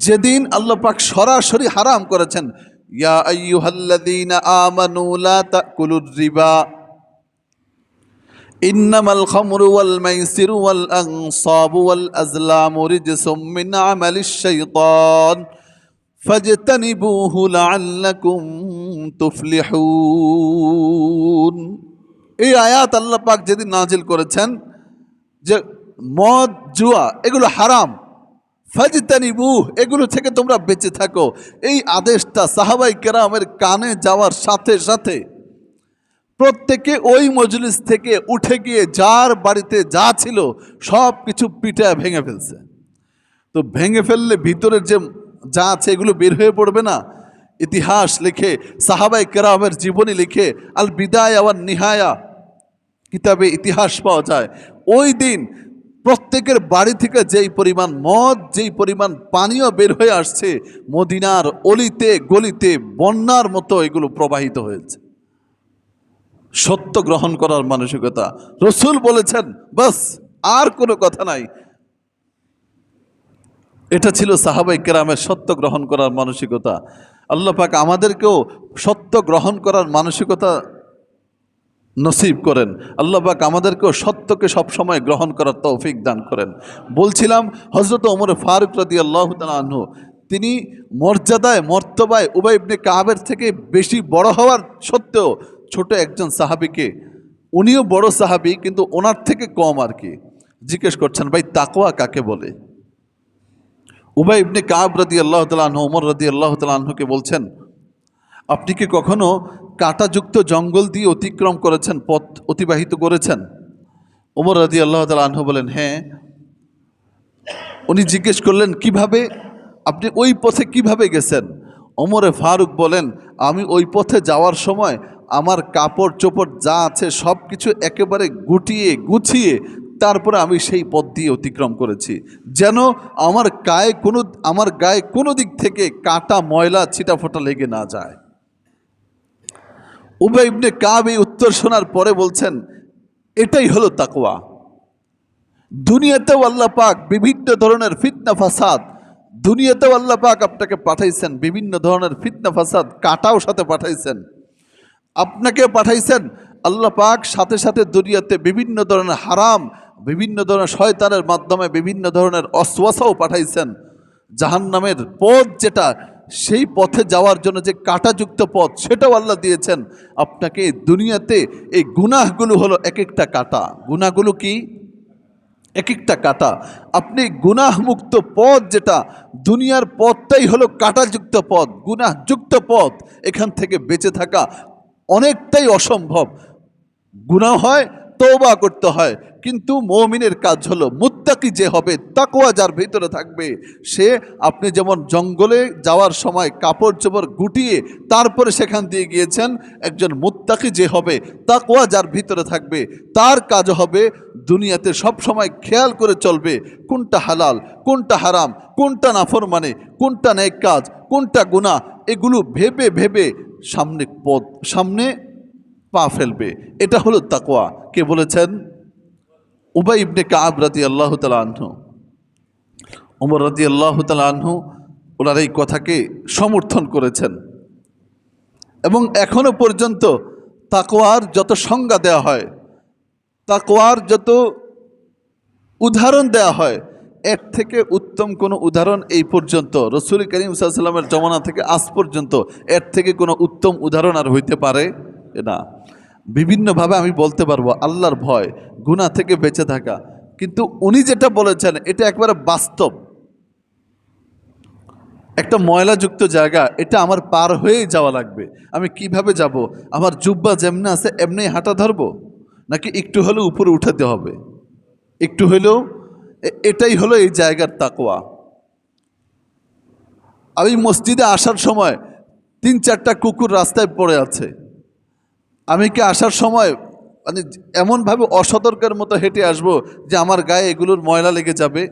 যেদিন আল্লাহ পাক সরাসরি হারাম করেছেন, ইয়া আইয়ুহাল্লাযীনা আমানু লা তাকুলুর রিবা ইন্নামাল খামরু ওয়াল মাইসিরু ওয়াল আনসাবু ওয়াল আজলামু রিজসুম মিন আমালিশ শাইতান ফাজতানিবুহু লাআল্লাকুম তুফলিহুন। এই আয়াত আল্লাহ পাক যেদিন নাজিল করেছেন যে মদ জুয়া এগুলো হারাম, ফাজতানিবুহ এগুলো থেকে তোমরা বেঁচে থাকো, এই আদেশটা সাহাবাই কেরামের কানে যাওয়ার সাথে সাথে প্রত্যেকে ওই মজলিস থেকে উঠে গিয়ে যার বাড়িতে যা ছিল সব কিছু পিটায় ভেঙে ফেলছে। তো ভেঙে ফেললে ভিতরের যে যা আছে এগুলো বের হয়ে পড়বে না? ইতিহাস লিখে, সাহাবাই কেরামের জীবনী লিখে, আল বিদায়া ওয়ান নিহায়া কিতাবে ইতিহাস পাওয়া যায়। ওই দিন প্রত্যেকের বাড়ি থেকে যেই পরিমাণ মদ, যেই পরিমাণ পানীয় বের হয়ে আসছে, মদিনার অলিতে গলিতে বন্যার মতো এগুলো প্রবাহিত হয়েছে। সত্য গ্রহণ করার মানসিকতা, রসুল বলেছেন বাস, আর কোনো কথা নাই। এটা ছিল সাহাবাই কেরামের সত্য গ্রহণ করার মানসিকতা। আল্লাহ পাক আমাদেরকেও সত্য গ্রহণ করার মানসিকতা নসিব করেন। আল্লাহ পাক আমাদেরকেও সত্যকে সবসময় গ্রহণ করার তৌফিক দান করেন। বলছিলাম হযরত ওমর ফারুক রাদিয়াল্লাহু তাআলা আনহু, তিনি মর্যাদায় মর্তবায় উবাই ইবনে কাবের থেকে বেশি বড় হওয়ার সত্ত্বেও ছোট একজন সাহাবীকে, উনিও বড় সাহাবী কিন্তু ওনার থেকে কম আর কি, জিজ্ঞেস করছেন ভাই তাকওয়া কাকে বলে? উবাই ইবনে কাব রাদিয়াল্লাহু তাআলা আনহু ওমর রাদিয়াল্লাহু তাআলা আনহুকে বলছেন, আপনি কি কখনো কাঁটাযুক্ত জঙ্গল দিয়ে অতিক্রম করেছেন, পথ অতিবাহিত করেছেন? ওমর রাদিয়াল্লাহু তাআলা আনহু বলেন, হ্যাঁ। উনি জিজ্ঞেস করলেন, কিভাবে? আপনি ওই পথে কিভাবে গেছেন? ওমরে ফারুক বলেন, আমি ওই পথে যাওয়ার সময় আমার কাপড় চোপড় যা আছে সব কিছু একেবারে গুছিয়ে তারপরে আমি সেই পথ দিয়ে অতিক্রম করেছি, যেন আমার গায়ে কোনো দিক থেকে কাটা ময়লা ছিটাফোঁটা লেগে না যায়। উবাই ইবনে কাব এই উত্তর শোনার পরে বলছেন, এটাই হলো তাকওয়া। দুনিয়াতেও আল্লাহ পাক বিভিন্ন ধরনের ফিতনা ফাসাদ, দুনিয়াতেও আল্লাহ পাক আপনাকে পাঠাইছেন বিভিন্ন ধরনের ফিতনা ফাসাদ, কাটাও সাথে পাঠাইছেন, আপনাকে পাঠাইছেন আল্লাহ পাক সাথে সাথে দুনিয়াতে বিভিন্ন ধরনের হারাম, বিভিন্ন ধরনের শয়তানের মাধ্যমে বিভিন্ন ধরনের অসওয়াসাও পাঠাইছেন। জাহান্নামের পথ যেটা, সেই পথে যাওয়ার জন্য যে কাঁটাযুক্ত পথ সেটাও আল্লাহ দিয়েছেন আপনাকে। দুনিয়াতে এই গুনাহগুলো হলো এক একটা কাঁটা। গুনাহগুলো কি? এক একটা কাঁটা। আপনি গুনাহমুক্ত পথ যেটা, দুনিয়ার পথটাই হলো কাঁটাযুক্ত পথ, গুনাহযুক্ত পথ। এখান থেকে বেঁচে থাকা অনেকটাই অসম্ভব। গুনাহ হয়, তওবা করতে হয়, কিন্তু মুমিনের কাজ হলো, মুত্তাকি যে হবে, তাকওয়া যার ভিতরে থাকবে, সে, আপনি যেমন জঙ্গলে যাওয়ার সময় কাপড় চোপড় গুটিয়ে তারপরে সেখান দিয়ে গিয়েছেন, একজন মুত্তাকি যে হবে, তাকওয়া যার ভিতরে থাকবে, তার কাজ হবে দুনিয়াতে সব সময় খেয়াল করে চলবে কোনটা হালাল, কোনটা হারাম, কোনটা নাফরমানে, কোনটা নেক কাজ, কোনটা গুনাহ, এগুলো ভেবে ভেবে সামনে পা ফেলবে। এটা হলো তাকওয়া। কে বলেছেন? উবাই ইবনে কাব রাদিয়াল্লাহু তাআলা আনহু। ওমর রাদিয়াল্লাহু তাআলা আনহু ওনার এই কথাকে সমর্থন করেছেন, এবং এখনো পর্যন্ত তাকওয়ার যত সংজ্ঞা দেওয়া হয়, তাকওয়ার যত উদাহরণ দেওয়া হয়, এর থেকে উত্তম কোনো উদাহরণ এই পর্যন্ত রাসূল করিম সাল্লাল্লাহু আলাইহি ওয়াসাল্লামের জমানা থেকে আজ পর্যন্ত এর থেকে কোনো উত্তম উদাহরণ আর হইতে পারে না। বিভিন্নভাবে আমি বলতে পারবো আল্লাহর ভয়, গুনাহ থেকে বেঁচে থাকা, কিন্তু উনি যেটা বলেছেন এটা একবারে বাস্তব। একটা ময়লাযুক্ত জায়গা, এটা আমার পার হয়েই যাওয়া লাগবে। আমি কিভাবে যাব? আমার জুব্বা যেমনি আছে এমনি হাঁটা ধরবো, নাকি একটু হলেও উপরে উঠাতে হবে? একটু হলেও, এটাই হলো এই জায়গার তাকওয়া। আমি মসজিদে আসার সময় 3-4টা কুকুর রাস্তায় পড়ে আছে, আমি কি আসার সময় মানে এমনভাবে অসতর্কের মতো হেঁটে আসব যে আমার গায়ে এগুলোর ময়লা লেগে যাবে?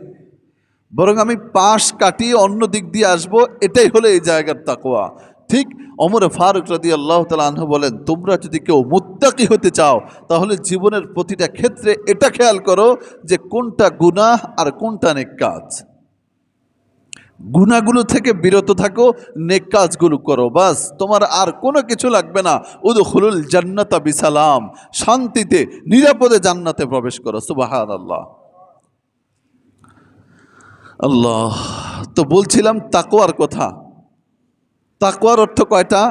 বরং আমি পাশ কাটিয়ে অন্য দিক দিয়ে আসব। এটাই হলো এই জায়গার তাকওয়া। ঠিক ওমর ফারুক রাদিয়াল্লাহু তাআলা আনহু বলেন, তোমরা যদি কেউ মুত্তাকি হতে চাও তাহলে জীবনের প্রতিটা ক্ষেত্রে এটা খেয়াল করো যে কোনটা গুনাহ আর কোনটা নেক কাজ। গুনাহগুলো থেকে বিরত থাকো, নেক কাজগুলো করো, বাস তোমার আর কোনো কিছু লাগবে না। উদখুলুল জান্নাতা বিসালাম, শান্তিতে নিরাপদে জান্নাতে প্রবেশ করো। সুবহানাল্লাহ। আল্লাহ। তো বলছিলাম তাকওয়ার কথা। তাকওয়ার অর্থ কয়টা?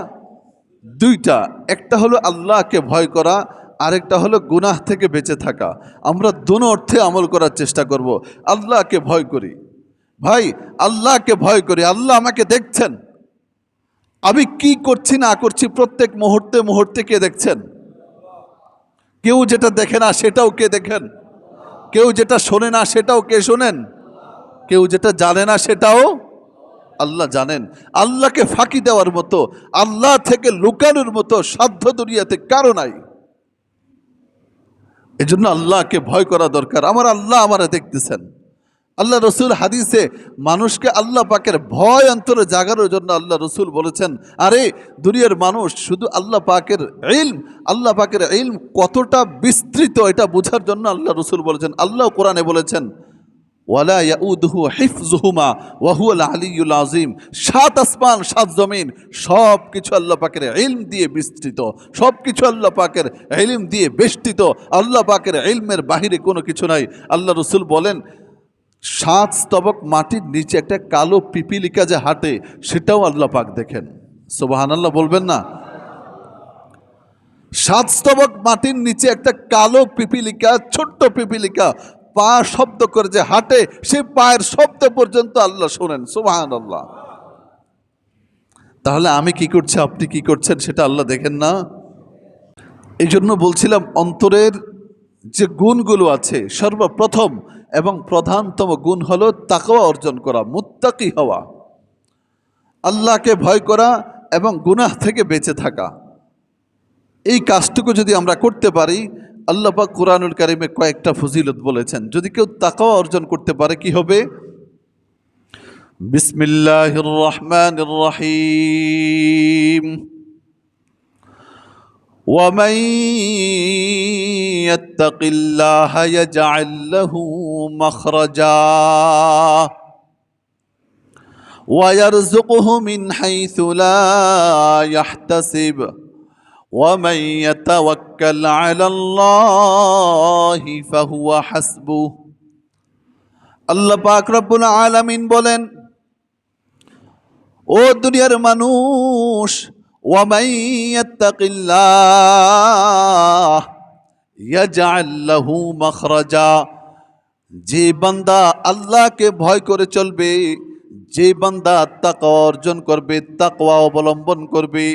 দুইটা। একটা হলো আল্লাহকে ভয় করা, আরেকটা হলো গুনাহ থেকে বেঁচে থাকা। আমরা দোনো অর্থে আমল করার চেষ্টা করব। আল্লাহকে ভয় করি, ভাই, আল্লাহকে ভয় করি। আল্লাহ আমাকে দেখছেন, আমি কি করছি না করছি প্রত্যেক মুহূর্তে মুহূর্তে কে দেখছেন? কেউ যেটা দেখে না সেটাও কে দেখেন? কেউ যেটা শোনে না সেটাও কে শোনেন? কেউ যেটা জানে না সেটাও আল্লাহ জানেন। আল্লাহকে ফাঁকি দেওয়ার মতো, আল্লাহ থেকে লুকানোর মতো সাধ্য দুনিয়াতে কারো নাই। এজন্য আল্লাহকে ভয় করা দরকার। আমার আল্লাহ আমারে দেখতেছেন। আল্লাহ রসুল হাদিসে মানুষকে আল্লাহ পাকের ভয় অন্তরে জাগানোর জন্য আল্লাহ রসুল বলেছেন, আরে দুনিয়ার মানুষ শুধু আল্লাহ পাকের ইলম কতটা বিস্তৃত এটা বোঝার জন্য আল্লাহ রসুল বলেছেন। আল্লাহ কোরআনে বলেছেন, ওয়ালা ইয়াউদুহু হিফযুহুমা ওয়া হুয়াল আলিয়্যুল আযীম। 7 আসমান 7 জমিন সব কিছু আল্লাহ পাকের ইলম দিয়ে বিস্তৃত, সব কিছু আল্লাহ পাকের ইলম দিয়ে বেষ্টিত। আল্লাহ পাকের ইলমের বাহিরে কোনো কিছু নাই। আল্লাহ রসুল বলেন, 7 স্তবক মাটির নিচে একটা কালো পিপিলিকা যে হাঁটে সেটাও আল্লাহ পাক দেখেন। সুবহানাল্লাহ বলবেন না? 7 স্তবক মাটির নিচে একটা কালো পিপিলিকা, ছোট্ট পিপিলিকা পা শব্দ করে যে হাঁটে, সে পায়ের শব্দ পর্যন্ত আল্লাহ শোনেন। সুবহানাল্লাহ। তাহলে আমি কি করছি, আপনি কি করছেন সেটা আল্লাহ দেখেন না? এই জন্য বলছিলাম অন্তরের যে গুণগুলো আছে, সর্বপ্রথম এবং প্রধানতম গুণ হলো তাকওয়া অর্জন করা, মুত্তাকি হওয়া, আল্লাহকে ভয় করা এবং গুনাহ থেকে বেঁচে থাকা। এই কাজটুকু যদি আমরা করতে পারি, আল্লাহ পাক কুরআনুল কারীমে কয়েকটা ফজিলত বলেছেন। যদি কেউ তাকওয়া অর্জন করতে পারে কি হবে? বিসমিল্লাহির রহমানির রহিম। ومن يتق الله يجعل له مخرجا ويرزقه من حيث لا يحتسب ومن يتوكل على الله فهو حسبه। আল্লাহ পাক রব্বুল আলামিন বলেন, ও দুনিয়ার মানুষ, ومن يتق الله يجعل له مخرجا, যে বান্দা আল্লাহকে ভয় করে চলবে, যে বান্দা তাকওয়া অর্জন করবে, তাকওয়া অবলম্বন করবে,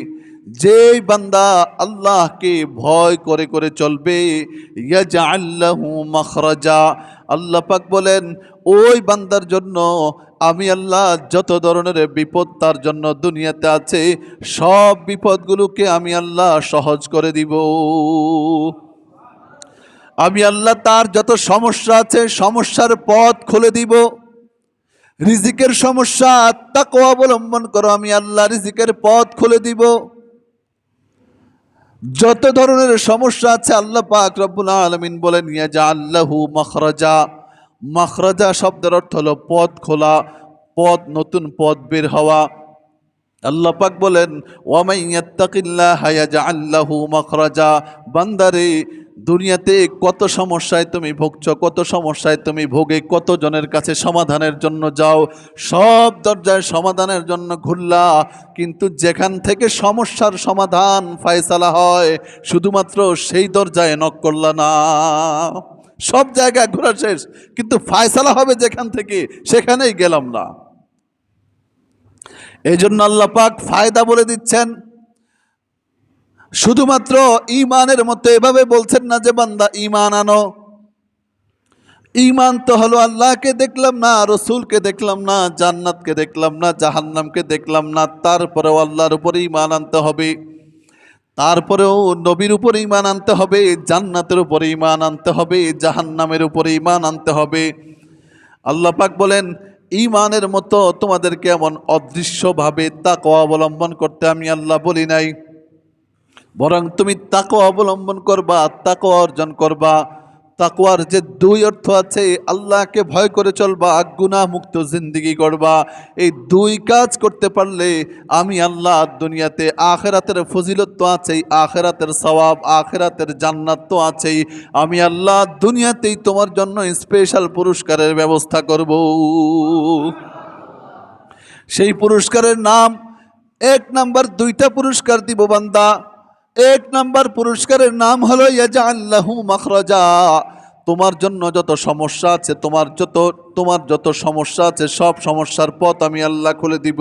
যে বান্দা আল্লাহকে ভয় করে করে চলবে, ইয়াজআল লাহু মাখরাজা, আল্লাহ পাক বলেন ওই বান্দার জন্য আমি আল্লাহ যত ধরনের বিপদ তার জন্য দুনিয়াতে আছে, সব বিপদগুলোকে আমি আল্লাহ সহজ করে দিব। আমি আল্লাহ তার যত সমস্যা আছে সমস্যার পথ খুলে দিব। রিজিকের সমস্যা, তাকওয়া অবলম্বন করো, আমি আল্লাহ রিজিকের পথ খুলে দিব। যত ধরনের সমস্যা আছে আল্লাহ পাক রব্বুল আলামিন বলেন ইয়াজআল লাহু মাখরাজা। মাখরাজা শব্দের অর্থ হলো পথ খোলা, পথ, নতুন পথ বের হওয়া। আল্লাহ পাক বলেন ওয়ামান ইয়াত্তাকিল্লাহা ইয়াজআল লাহু মাখরাজা। বান্দারে, দুনিয়াতে কত সমস্যায় তুমি ভুগছো, কত সমস্যায় তুমি ভোগে, কত জনের কাছে সমাধানের জন্য যাও, সব দরজায় সমাধানের জন্য ঘুরলা, কিন্তু যেখান থেকে সমস্যার সমাধান ফায়সালা হয় শুধুমাত্র সেই দরজায় নক করলা না। সব জায়গায় ঘোরা শেষ, কিন্তু ফায়সালা হবে যেখান থেকে, সেখানেই গেলাম না। এই জন্য আল্লাহ পাক ফায়দা বলে দিচ্ছেন। শুধুমাত্র ঈমানের মতো এভাবে বলছেন না যে বান্দা ঈমান আনো। ঈমান তো হলো আল্লাহকে দেখলাম না, রসুলকে দেখলাম না, জান্নাতকে দেখলাম না, জাহান্নামকে দেখলাম না, তারপরেও আল্লাহর উপরে ঈমান আনতে হবে, তারপরেও নবীর উপরে ঈমান আনতে হবে, জান্নাতের উপরে ঈমান আনতে হবে, জাহান্নামের উপরে ঈমান আনতে হবে। আল্লাহ পাক বলেন ঈমানের মতো তোমাদেরকে এমন অদৃশ্যভাবে তাকওয়া অবলম্বন করতে আমি আল্লাহ বলি নাই, বরং তুমি তাকওয়া অবলম্বন করবা, তাকওয়া অর্জন করবা। তাকওয়ার যে দুই অর্থ আছে, আল্লাহকে ভয় করে চলবা, গুনাহ মুক্ত জিন্দেগি করবা। এই দুই কাজ করতে পারলে আমি আল্লাহ দুনিয়াতে, আখিরাতের ফজিলত তো আছেই, আখিরাতের সওয়াব, আখিরাতের জান্নাত তো আছেই, আমি আল্লাহ দুনিয়াতেই তোমার জন্য স্পেশাল পুরস্কারের ব্যবস্থা করব। সেই পুরস্কারের নাম, এক নাম্বার, দুইটা পুরস্কার দিব বান্দা। এক নাম্বার পুরস্কারের নাম হলো ইয়াজআল লাহু মাখরাজা। তোমার জন্য যত সমস্যা আছে, তোমার যত সমস্যা আছে সব সমস্যার পথ আমি আল্লাহ খুলে দিব।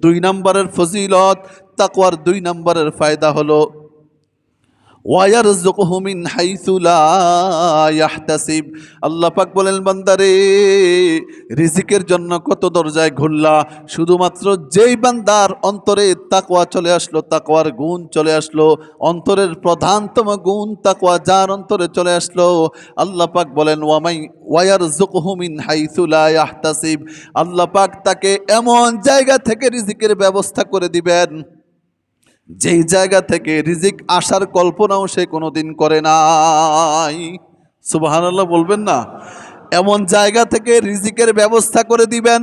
দুই নাম্বারের ফজিলত, তাকওয়ার দুই নাম্বারের ফায়দা হলো ওয়ায়ারযুকুহু মিন হাইসু লা ইয়াহতাসিব। আল্লাহ পাক বলেন বান্দারে, রিজিকের জন্য কত দরজায় ঘুরলা, শুধুমাত্র যেই বান্দার অন্তরে তাকওয়া চলে আসলো, তাকওয়ার গুণ চলে আসলো, অন্তরের প্রধানতম গুণ তাকওয়া যার অন্তরে চলে আসলো, আল্লাহ পাক বলেন ওয়ায়ারযুকুহু মিন হাইসু লা ইয়াহতাসিব। আল্লাহ পাক তাকে এমন জায়গা থেকে রিজিকের ব্যবস্থা করে দিবেন যেই জায়গা থেকে রিজিক আসার কল্পনাও সে কোনোদিন করে নাই। সুবহানাল্লাহ বলবেন না? এমন জায়গা থেকে রিজিকের ব্যবস্থা করে দিবেন,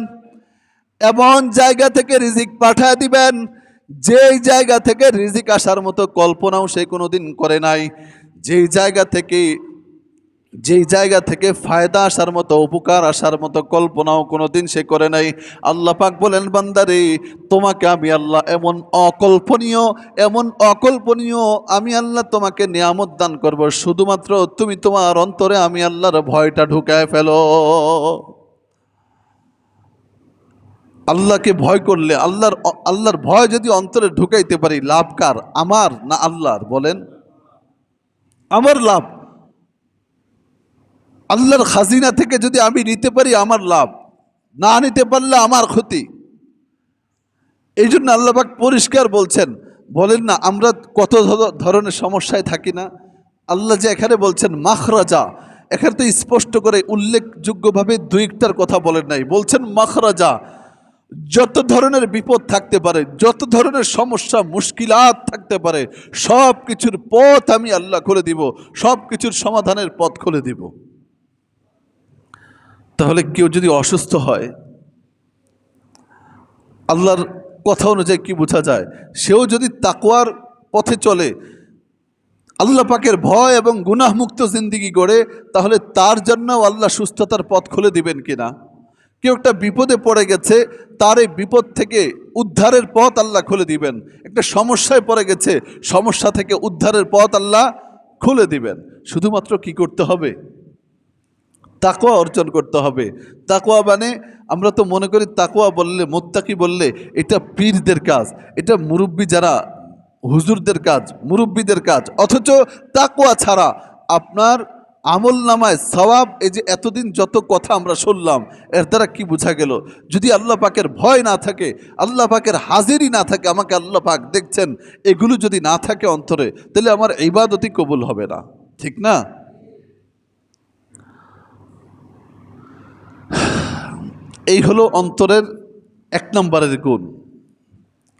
এমন জায়গা থেকে রিজিক পাঠিয়ে দিবেন যেই জায়গা থেকে রিজিক আসার মতো কল্পনাও সে কোনোদিন করে নাই, যেই জায়গা থেকে ফায়দা আসার মতো, উপকার আসার মতো কল্পনাও কোনোদিন সে করে নাই। আল্লাহ পাক বলেন বান্দারে, তোমাকে আমি আল্লাহ এমন অকল্পনীয় আমি আল্লাহ তোমাকে নিয়ামত দান করব, শুধুমাত্র তুমি তোমার অন্তরে আমি আল্লাহর ভয়টা ঢুকায় ফেলো। আল্লাহকে ভয় করলে, আল্লাহর ভয় যদি অন্তরে ঢুকাইতে পারি, লাভ কার? আমার না আল্লাহর? বলেন, আমার লাভ। আল্লাহর খাজিনা থেকে যদি আমি নিতে পারি আমার লাভ, না নিতে পারলে আমার ক্ষতি। এই জন্য আল্লাহ পাক পরিষ্কার বলছেন, বলেন না আমরা কত ধরনের সমস্যায় থাকি না। আল্লাহ যে এখানে বলছেন মাখরাজা, এখানে তো স্পষ্ট করে উল্লেখযোগ্যভাবে দুই একটার কথা বলেন নাই, বলছেন মাখরাজা। যত ধরনের বিপদ থাকতে পারে, যত ধরনের সমস্যা মুশকিলাত থাকতে পারে, সব কিছুর পথ আমি আল্লাহ খুলে দিব, সব কিছুর সমাধানের পথ খুলে দিব। তাহলে কেউ যদি অসুস্থ হয়, আল্লাহর কথা অনুযায়ী কি বোঝা যায়, সেও যদি তাকওয়ার পথে চলে, আল্লাহ পাকের ভয় এবং গুনাহমুক্ত জিন্দিগি গড়ে, তাহলে তার জন্য আল্লাহ সুস্থতার পথ খুলে দিবেন কিনা। কেউ একটা বিপদে পড়ে গেছে, তার এই বিপদ থেকে উদ্ধারের পথ আল্লাহ খুলে দিবেন। একটা সমস্যায় পড়ে গেছে, সমস্যা থেকে উদ্ধারের পথ আল্লাহ খুলে দিবেন। শুধুমাত্র কি করতে হবে, তাকওয়া অর্জন করতে হবে। তাকওয়া মানে আমরা তো মনে করি তাকওয়া বললে, মুত্তাকি বললে এটা পীরদের কাজ, এটা মুরব্বী যারা হুজুরদের কাজ, মুরব্বীদের কাজ। অথচ তাকওয়া ছাড়া আপনার আমল নামায় সওয়াব, এই যে এতদিন যত কথা আমরা শুনলাম, এর দ্বারা কি বোঝা গেল, যদি আল্লাহ পাকের ভয় না থাকে, আল্লাহ পাকের হাজিরি না থাকে, আমাকে আল্লাহ পাক দেখছেন, এগুলো যদি না থাকে অন্তরে, তাহলে আমার ইবাদতই কবুল হবে না, ঠিক না? এই হলো অন্তরের এক নম্বরের গুণ।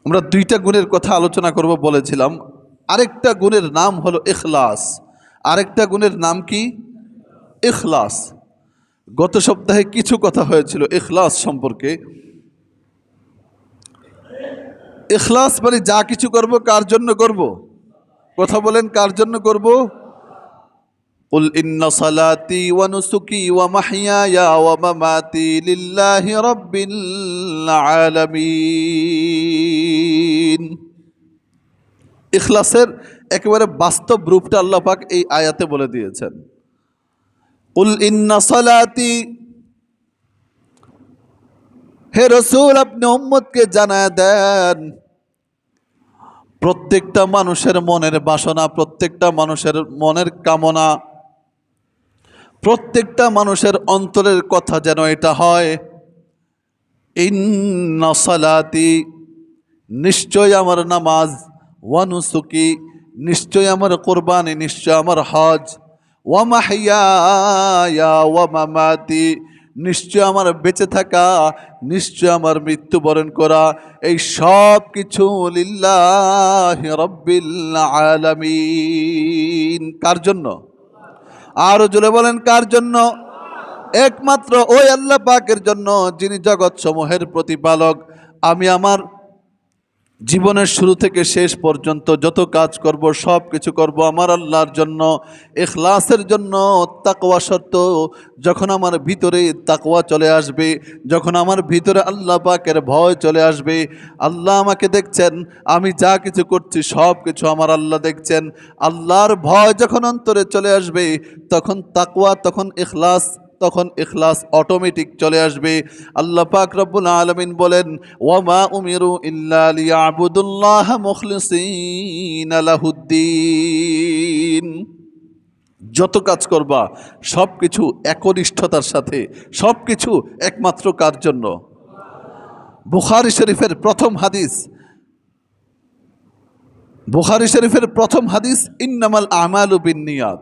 আমরা দুইটা গুণের কথা আলোচনা করব বলেছিলাম। আরেকটা গুণের নাম হলো ইখলাস। আরেকটা গুণের নাম কি? ইখলাস। গত সপ্তাহে কিছু কথা হয়েছিল ইখলাস সম্পর্কে। ইখলাস মানে যা কিছু করব কার জন্য করব? কথা বলেন, কার জন্য করব? قل إن صلاتي ونسكي ومحياي ومماتي لله رب العالمين। ইখলাসের একেবারে বাস্তব রূপটা আল্লাহ পাক এই আয়াতে বলে দিয়েছেন। কুল ইন্না সালাতি, হে রাসূল আপনি উম্মতকে জানায় দেন, প্রত্যেকটা মানুষের মনের বাসনা, প্রত্যেকটা মানুষের মনের কামনা, প্রত্যেকটা মানুষের অন্তরের কথা যেন এটা হয়, ইন্না সালাতি নিশ্চয় আমার নামাজ, ওয়া নুসুকি নিশ্চয় আমার কোরবানি, নিশ্চয় আমার হজ, ওয়া মাহইয়ায়া ওয়া মামাতি নিশ্চয় আমার বেঁচে থাকা, নিশ্চয় আমার মৃত্যুবরণ করা, এই সব কিছু লিল্লাহি রাব্বিল আলামিন। কার জন্য? আরো জোরে বলেন, কার জন্য? একমাত্র ওই আল্লাহ পাকের জন্য, যিনি জগৎ সমূহের প্রতিপালক। আমি আমার জীবনের শুরু থেকে শেষ পর্যন্ত যত কাজ করব, সব কিছু করব আমার আল্লাহর জন্য, ইখলাসের জন্য। তাকওয়া শর্ত। যখন আমার ভিতরে তাকওয়া চলে আসবে, যখন আমার ভিতরে আল্লাহ পাকের ভয় চলে আসবে, আল্লাহ আমাকে দেখছেন, আমি যা কিছু করছি সব কিছু আমার আল্লাহ দেখছেন, আল্লাহর ভয় যখন অন্তরে চলে আসবে, তখন তাকওয়া, তখন ইখলাস অটোমেটিক চলে আসবে। আল্লাহ পাক রব্বুল আলামিন বলেন, ওয়ামা উমিরু ইল্লা লিয়াবুদুল্লাহ মুখলিসিনা লাহুদ্দিন। যত কাজ করবা সব কিছু একনিষ্ঠতার সাথে, সব কিছু একমাত্র কার জন্য? বুখারী শরীফের প্রথম হাদিস, বুখারী শরীফের প্রথম হাদিস, ইন্নামাল আমালু বিন্নিয়াত।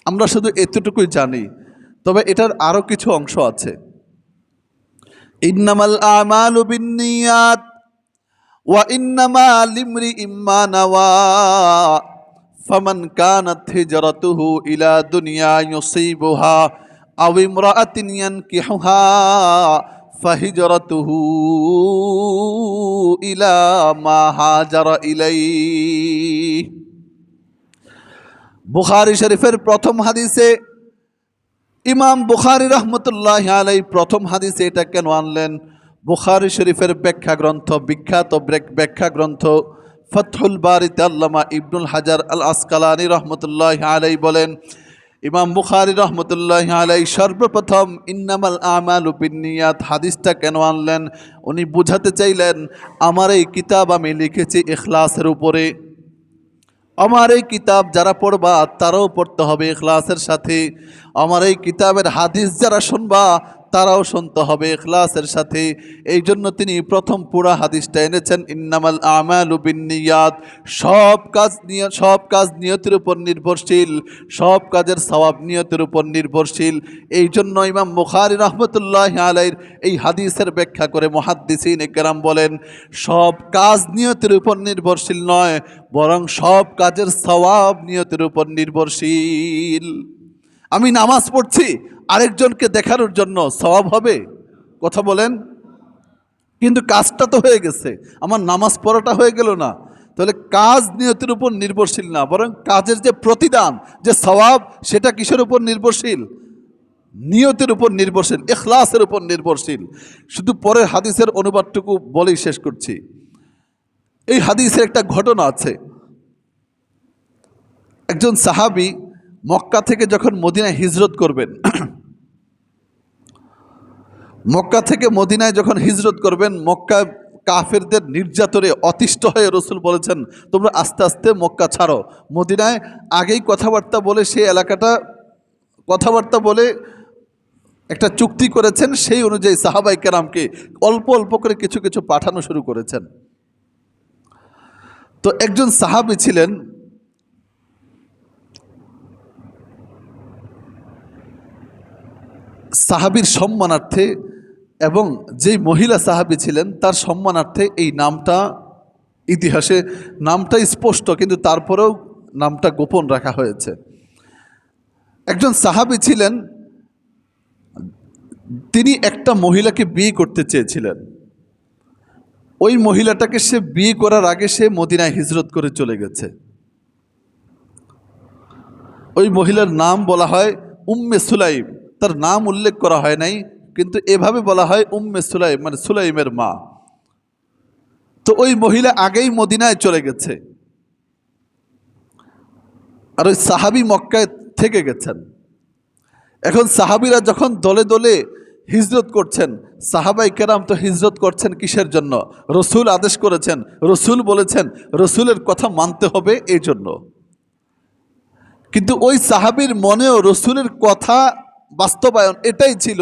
আমরা শুধু এতটুকুই জানি, তবে এটার আরো কিছু অংশ আছে। ইন্নামাল আমালু বিন্নিয়াত ওয়া ইন্নামা লিমরিইম মা নাওয়া ফামান কানাত হিজরাতুহু ইলা দুনিয়া ইউসিবুহা আও ইমরাআতিন ইয়ানকিহুহা ফাহিজরাতুহু ইলা মা হাজারা ইলাইহি। বুখারী শরীফের প্রথম হাদিসে ইমাম বুখারী রহমতুল্লাহি আলাইহি প্রথম হাদিসে এটা কেন আনলেন? বুখারী শরীফের ব্যাখ্যা গ্রন্থ, বিখ্যাত ব্যাখ্যা গ্রন্থ ফাতহুল বারিতে আল্লামা ইবনুল হাজার আল আসকালানি রহমতুল্লাহি আলাইহি বলেন, ইমাম বুখারী রহমতুল্লাহি আলাইহি সর্বপ্রথম ইন্নামাল আমালু বিন্নিয়াত হাদিসটা কেন আনলেন? উনি বুঝাতে চাইলেন, আমার এই কিতাব আমি লিখেছি ইখলাসের উপরে। আমার এই কিতাব যারা পড়বা তারাও পড়তে হবে ইখলাসের সাথে। আমার এই কিতাবের হাদিস যারা শুনবা তারাও শুনতে হবে ইখলাসের সাথে। এই জন্য তিনি প্রথম পুরা হাদিসটা এনেছেন, ইন্নামাল আমালু বিন্নিয়াত। সব কাজ নিয়তের উপর নির্ভরশীল, সব কাজের সওয়াব নিয়তের উপর নির্ভরশীল। এই জন্য ইমাম বুখারী রাহমাতুল্লাহি আলাইহির এই হাদিসের ব্যাখ্যা করে মুহাদ্দিসিন কেরাম বলেন, সব কাজ নিয়তের উপর নির্ভরশীল নয়, বরং সব কাজের সওয়াব নিয়তের উপর নির্ভরশীল। আমি নামাজ পড়ছি আরেকজনকে দেখানোর জন্য, সওয়াব হবে? কথা বলেন। কিন্তু কাজটা তো হয়ে গেছে, আমার নামাজ পড়াটা হয়ে গেল না। তাহলে কাজ নিয়তের উপর নির্ভরশীল না, বরং কাজের যে প্রতিদান, যে সওয়াব, সেটা কিসের উপর নির্ভরশীল? নিয়তের উপর নির্ভরশীল, ইখলাসের উপর নির্ভরশীল। শুধু পরের হাদিসের অনুবাদটুকু বলেই শেষ করছি। এই হাদিসের একটা ঘটনা আছে। একজন সাহাবী মক্কা থেকে যখন মদিনায় হিজরত করবেন, মক্কা থেকে মদিনায় যখন হিজরত করবেন, মক্কা কাফেরদের নির্যাতনে অতিষ্ঠ হয়ে রসুল বলেছেন, তোমরা আস্তে আস্তে মক্কা ছাড়ো। মদিনায় আগেই কথাবার্তা বলে সেই এলাকাটা কথাবার্তা বলে একটা চুক্তি করেছেন, সেই অনুযায়ী সাহাবায়ে কেরামকে অল্প অল্প করে কিছু কিছু পাঠানো শুরু করেছেন। তো একজন সাহাবী ছিলেন, সাহাবীর সম্মানার্থে, এবং যেই মহিলা সাহাবী ছিলেন তার সম্মানার্থে এই নামটা, ইতিহাসে নামটা স্পষ্ট, কিন্তু তারপরেও নামটা গোপন রাখা হয়েছে। একজন সাহাবী ছিলেন, তিনি একটা মহিলাকে বিয়ে করতে চেয়েছিলেন। ওই মহিলাটাকে সে বিয়ে করার আগে সে মদিনায় হিজরত করে চলে গেছে। ওই মহিলার নাম বলা হয় উম্মে সুলাইম। তার নাম উল্লেখ করা হয় নাই, কিন্তু এভাবে বলা হয় উম্মে সুলাইম, মানে সুলাইমের মা। তো ওই মহিলা আগেই মদিনায় চলে গেছে, আর ওই সাহাবী মক্কায় থেকে গেছেন। এখন সাহাবীরা যখন দলে দলে হিজরত করছেন, সাহাবায়ে কেরাম তো হিজরত করছেন কিসের জন্য? রসুল আদেশ করেছেন, রসুল বলেছেন, রসুলের কথা মানতে হবে এই জন্য। কিন্তু ওই সাহাবীর মনেও রসুলের কথা বাস্তবায়ন এটাই ছিল,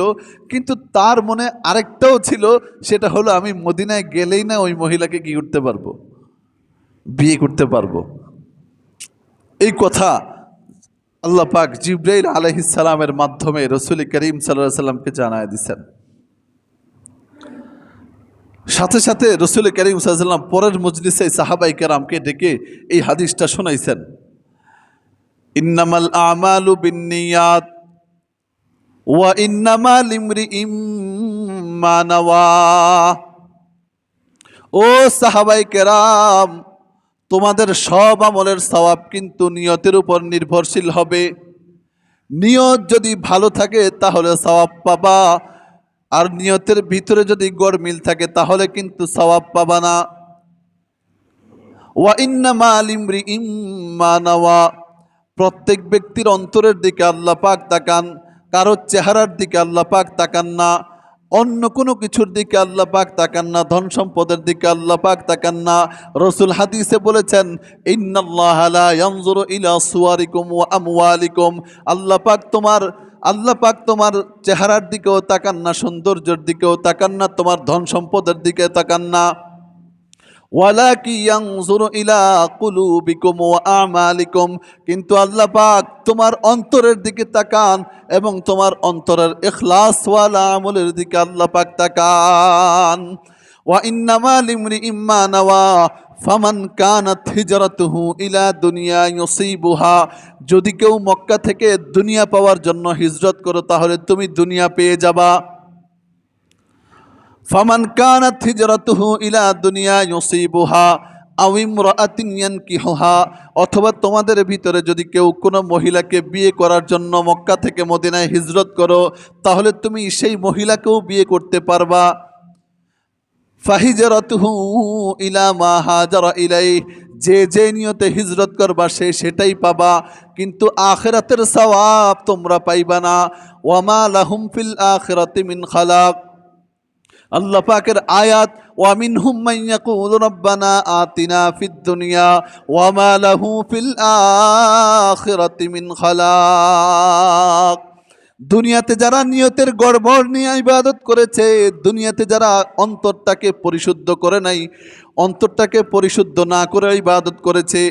কিন্তু তার মনে আরেকটাও ছিল, সেটা হলো আমি মদিনায় গেলেই না ওই মহিলাকে কি করতে পারবো? বিয়ে করতে পারবো। এই কথা আল্লাহ পাক জিবরাইল আলাইহিস সালামের মাধ্যমে রসুল করিম সাল্লাল্লাহু আলাইহি সাল্লামকে জানায় দিয়েছেন। সাথে সাথে রসুল করিম সাল্লাল্লাহু আলাইহি সাল্লাম পরের মজলিসে সাহাবায়ে কেরামকে ডেকে এই হাদিসটা শোনাইছেন, ইন্নামাল আমালু বিন্নিয়াত ওয়া ইন্নামা লিমরিইম মা নাওয়া। ও সাহাবায়ে কেরাম, তোমাদের সব আমলের সওয়াব কিন্তু নিয়তের উপর নির্ভরশীল হবে। নিয়ত যদি ভালো থাকে তাহলে সওয়াব পাবা, আর নিয়তের ভিতরে যদি গড়মিল থাকে তাহলে কিন্তু সওয়াব পাবা না। ওয়া ইন্নামা লিমরিইম মা নাওয়া, প্রত্যেক ব্যক্তির অন্তরের দিকে আল্লাহ পাক তাকান, কারো চেহারার দিকে আল্লাহ পাক তাকান না, অন্য কোনো কিছুর দিকে আল্লাহ পাক তাকান না, ধন সম্পদের দিকে আল্লাহ পাক তাকান না। রসুল হাদিসে বলেছেন, ইন্নাল্লাহা লা ইয়ানজুরু ইলা সুওয়ারিকুম ওয়া আমওয়ালিকুম, আল্লাহ পাক তোমার চেহারার দিকেও তাকান না, সৌন্দর্যের দিকেও তাকান না, তোমার ধন সম্পদের দিকে তাকান না। ওয়ালাকি ইয়ানজুরু ইলা কুলুবিকুম ওয়া আমালিকুম, কিন্তু আল্লাহ পাক তোমার অন্তরের দিকে তাকান এবং তোমার অন্তরের ইখলাস ওয়ালা আমলের দিকে আল্লাহ পাক তাকান। ওয়া ইন্নামা লিমরিইম মা নাওয়া ফামান কানাত হিজরাতুহু ইলা দুনিয়া ইউসিবুহা, যদি কেউ মক্কা থেকে দুনিয়া পাওয়ার জন্য হিজরত করো তাহলে তুমি দুনিয়া পেয়ে যাবা। ফামান কানাত হিজরাতুহু ইলা দুনিয়া ইউসিবুহা আও ইমরাআতিন ইয়ানকিহুহা, অথবা তোমাদের ভিতরে যদি কেউ কোনো মহিলাকে বিয়ে করার জন্য মক্কা থেকে মদিনায় হিজরত করো তাহলে তুমি সেই মহিলাকেও বিয়ে করতে পারবা। ফাহিজরাতুহু ইলা মা হাজারা ইলাইহি, যে নিয়তে হিজরত করবা সেটাই পাবা, কিন্তু আখিরাতের সওয়াব তোমরা পাইবা না। ওয়া মা লাহুম ফিল আখিরাতি মিন খালাক, আল্লাহ পাকের আয়াত, ওয়া মিনহুম মান ইয়াকুলু রাব্বানা আতিনা ফিদ দুনিয়া ওয়া মা লাহু ফিল আখিরাতি মিন খালাক। দুনিয়াতে যারা নিয়তের গড়বড় নিয়ে ইবাদত করেছে, দুনিয়াতে যারা অন্তরটাকে পরিশুদ্ধ করে নাই, অন্তরটাকে পরিশুদ্ধ না করে ইবাদত করেছে,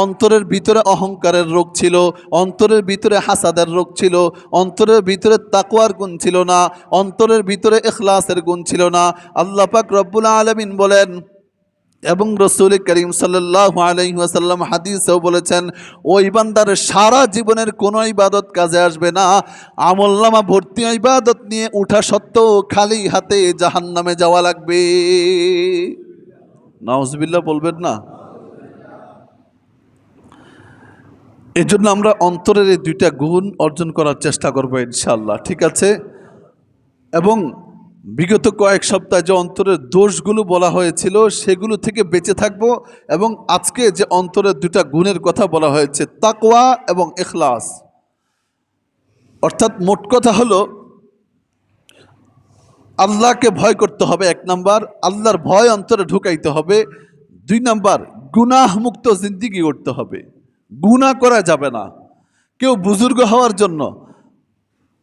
অন্তরের ভিতরে অহংকারের রোগ ছিল, অন্তরের ভিতরে হাসাদের রোগ ছিল, অন্তরের ভিতরে তাকওয়ার গুণ ছিল না, অন্তরের ভিতরে ইখলাসের গুণ ছিল না। আল্লাহ পাক রব্বুল আলামিন বলেন এবং রসুল করিম সাল্লাল্লাহু আলাইহি ওয়াসাল্লাম হাদিসেও বলেছেন, ওই বান্দার সারা জীবনের কোনো ইবাদত কাজে আসবে না, আমলনামা ভর্তি ইবাদত নিয়ে উঠা সত্ত্বেও খালি হাতে জাহান্নামে যাওয়া লাগবে। নাউজুবিল্লাহ বলবেন না? এই জন্য আমরা অন্তরের এই দুইটা গুণ অর্জন করার চেষ্টা করবো ইনশাআল্লাহ, ঠিক আছে? এবং বিগত কয়েক সপ্তাহ যে অন্তরের দোষগুলো বলা হয়েছিল সেগুলো থেকে বেঁচে থাকব। এবং আজকে যে অন্তরের দুটা গুণের কথা বলা হয়েছে, তাকওয়া এবং ইখলাস, অর্থাৎ মোট কথা হলো আল্লাহকে ভয় করতে হবে, এক নাম্বার, আল্লাহর ভয় অন্তরে ঢুকাইতে হবে, দুই নাম্বার গুনাহ মুক্ত জিন্দিগি করতে হবে। গুনাহ করা যাবে না। কেউ বুজুর্গ হওয়ার জন্য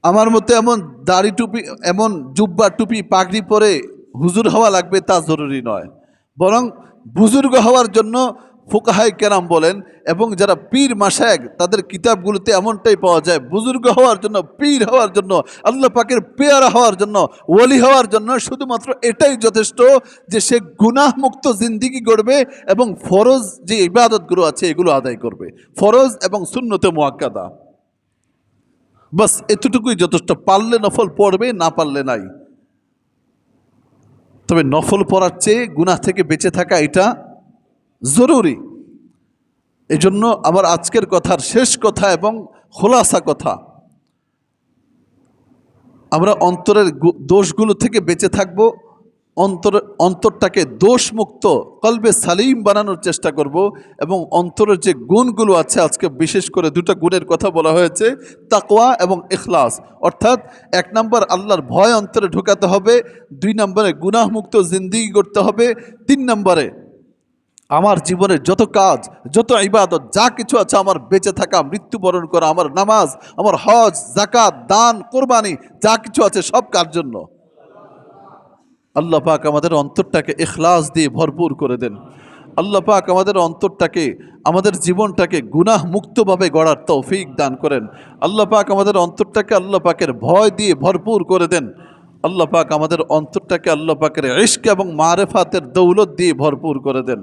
আমার মতে এমন দাড়ি টুপি, এমন জুব্বা টুপি পাগড়ি পরে হুজুর হওয়া লাগবে তা জরুরি নয়, বরং বুজুর্গ হওয়ার জন্য ফুকাহায়ে কেরাম বলেন এবং যারা পীর মাশায়েখ তাদের কিতাবগুলোতে এমনটাই পাওয়া যায়, বুজুর্গ হওয়ার জন্য, পীর হওয়ার জন্য, আল্লাহ পাকের পেয়ারা হওয়ার জন্য, ওলি হওয়ার জন্য শুধুমাত্র এটাই যথেষ্ট যে সে গুনাহ মুক্ত জিন্দিগি গড়বে এবং ফরজ যে ইবাদতগুলো আছে এগুলো আদায় করবে, ফরজ এবং সুন্নতে মুআক্কাদা, বাস এতটুকুই যথেষ্ট। পারলে নফল পড়বে, না পারলে নাই। তবে নফল পড়ার চেয়ে গুনাহ থেকে বেঁচে থাকা এটা জরুরি। এজন্য আমার আজকের কথার শেষ কথা এবং খোলাসা কথা, আমরা অন্তরের দোষগুলো থেকে বেঁচে থাকব, অন্তরটাকে দোষমুক্ত কলবে সালিম বানানোর চেষ্টা করব এবং অন্তরের যে গুণগুলো আছে, আজকে বিশেষ করে দুটো গুণের কথা বলা হয়েছে, তাকওয়া এবং ইখলাস। অর্থাৎ এক নাম্বার আল্লাহর ভয় অন্তরে ঢোকাতে হবে, দুই নম্বরে গুনাহমুক্ত জিন্দেগি করতে হবে, তিন নম্বরে আমার জীবনের যত কাজ, যত ইবাদত, যা কিছু আছে, আমার বেঁচে থাকা, মৃত্যুবরণ করা, আমার নামাজ, আমার হজ, যাকাত, দান, কোরবানি, যা কিছু আছে সব কার জন্য? আল্লাহ পাক আমাদের অন্তরটাকে ইখলাস দিয়ে ভরপুর করে দেন। আল্লাহ পাক আমাদের অন্তরটাকে, আমাদের জীবনটাকে গুনাহ মুক্তভাবে গড়ার তৌফিক দান করেন। আল্লাহ পাক আমাদের অন্তরটাকে আল্লাহ পাকের ভয় দিয়ে ভরপুর করে দেন। আল্লাহ পাক আমাদের অন্তরটাকে আল্লাহ পাকের ইশক এবং মারেফাতের দৌলত দিয়ে ভরপুর করে দেন।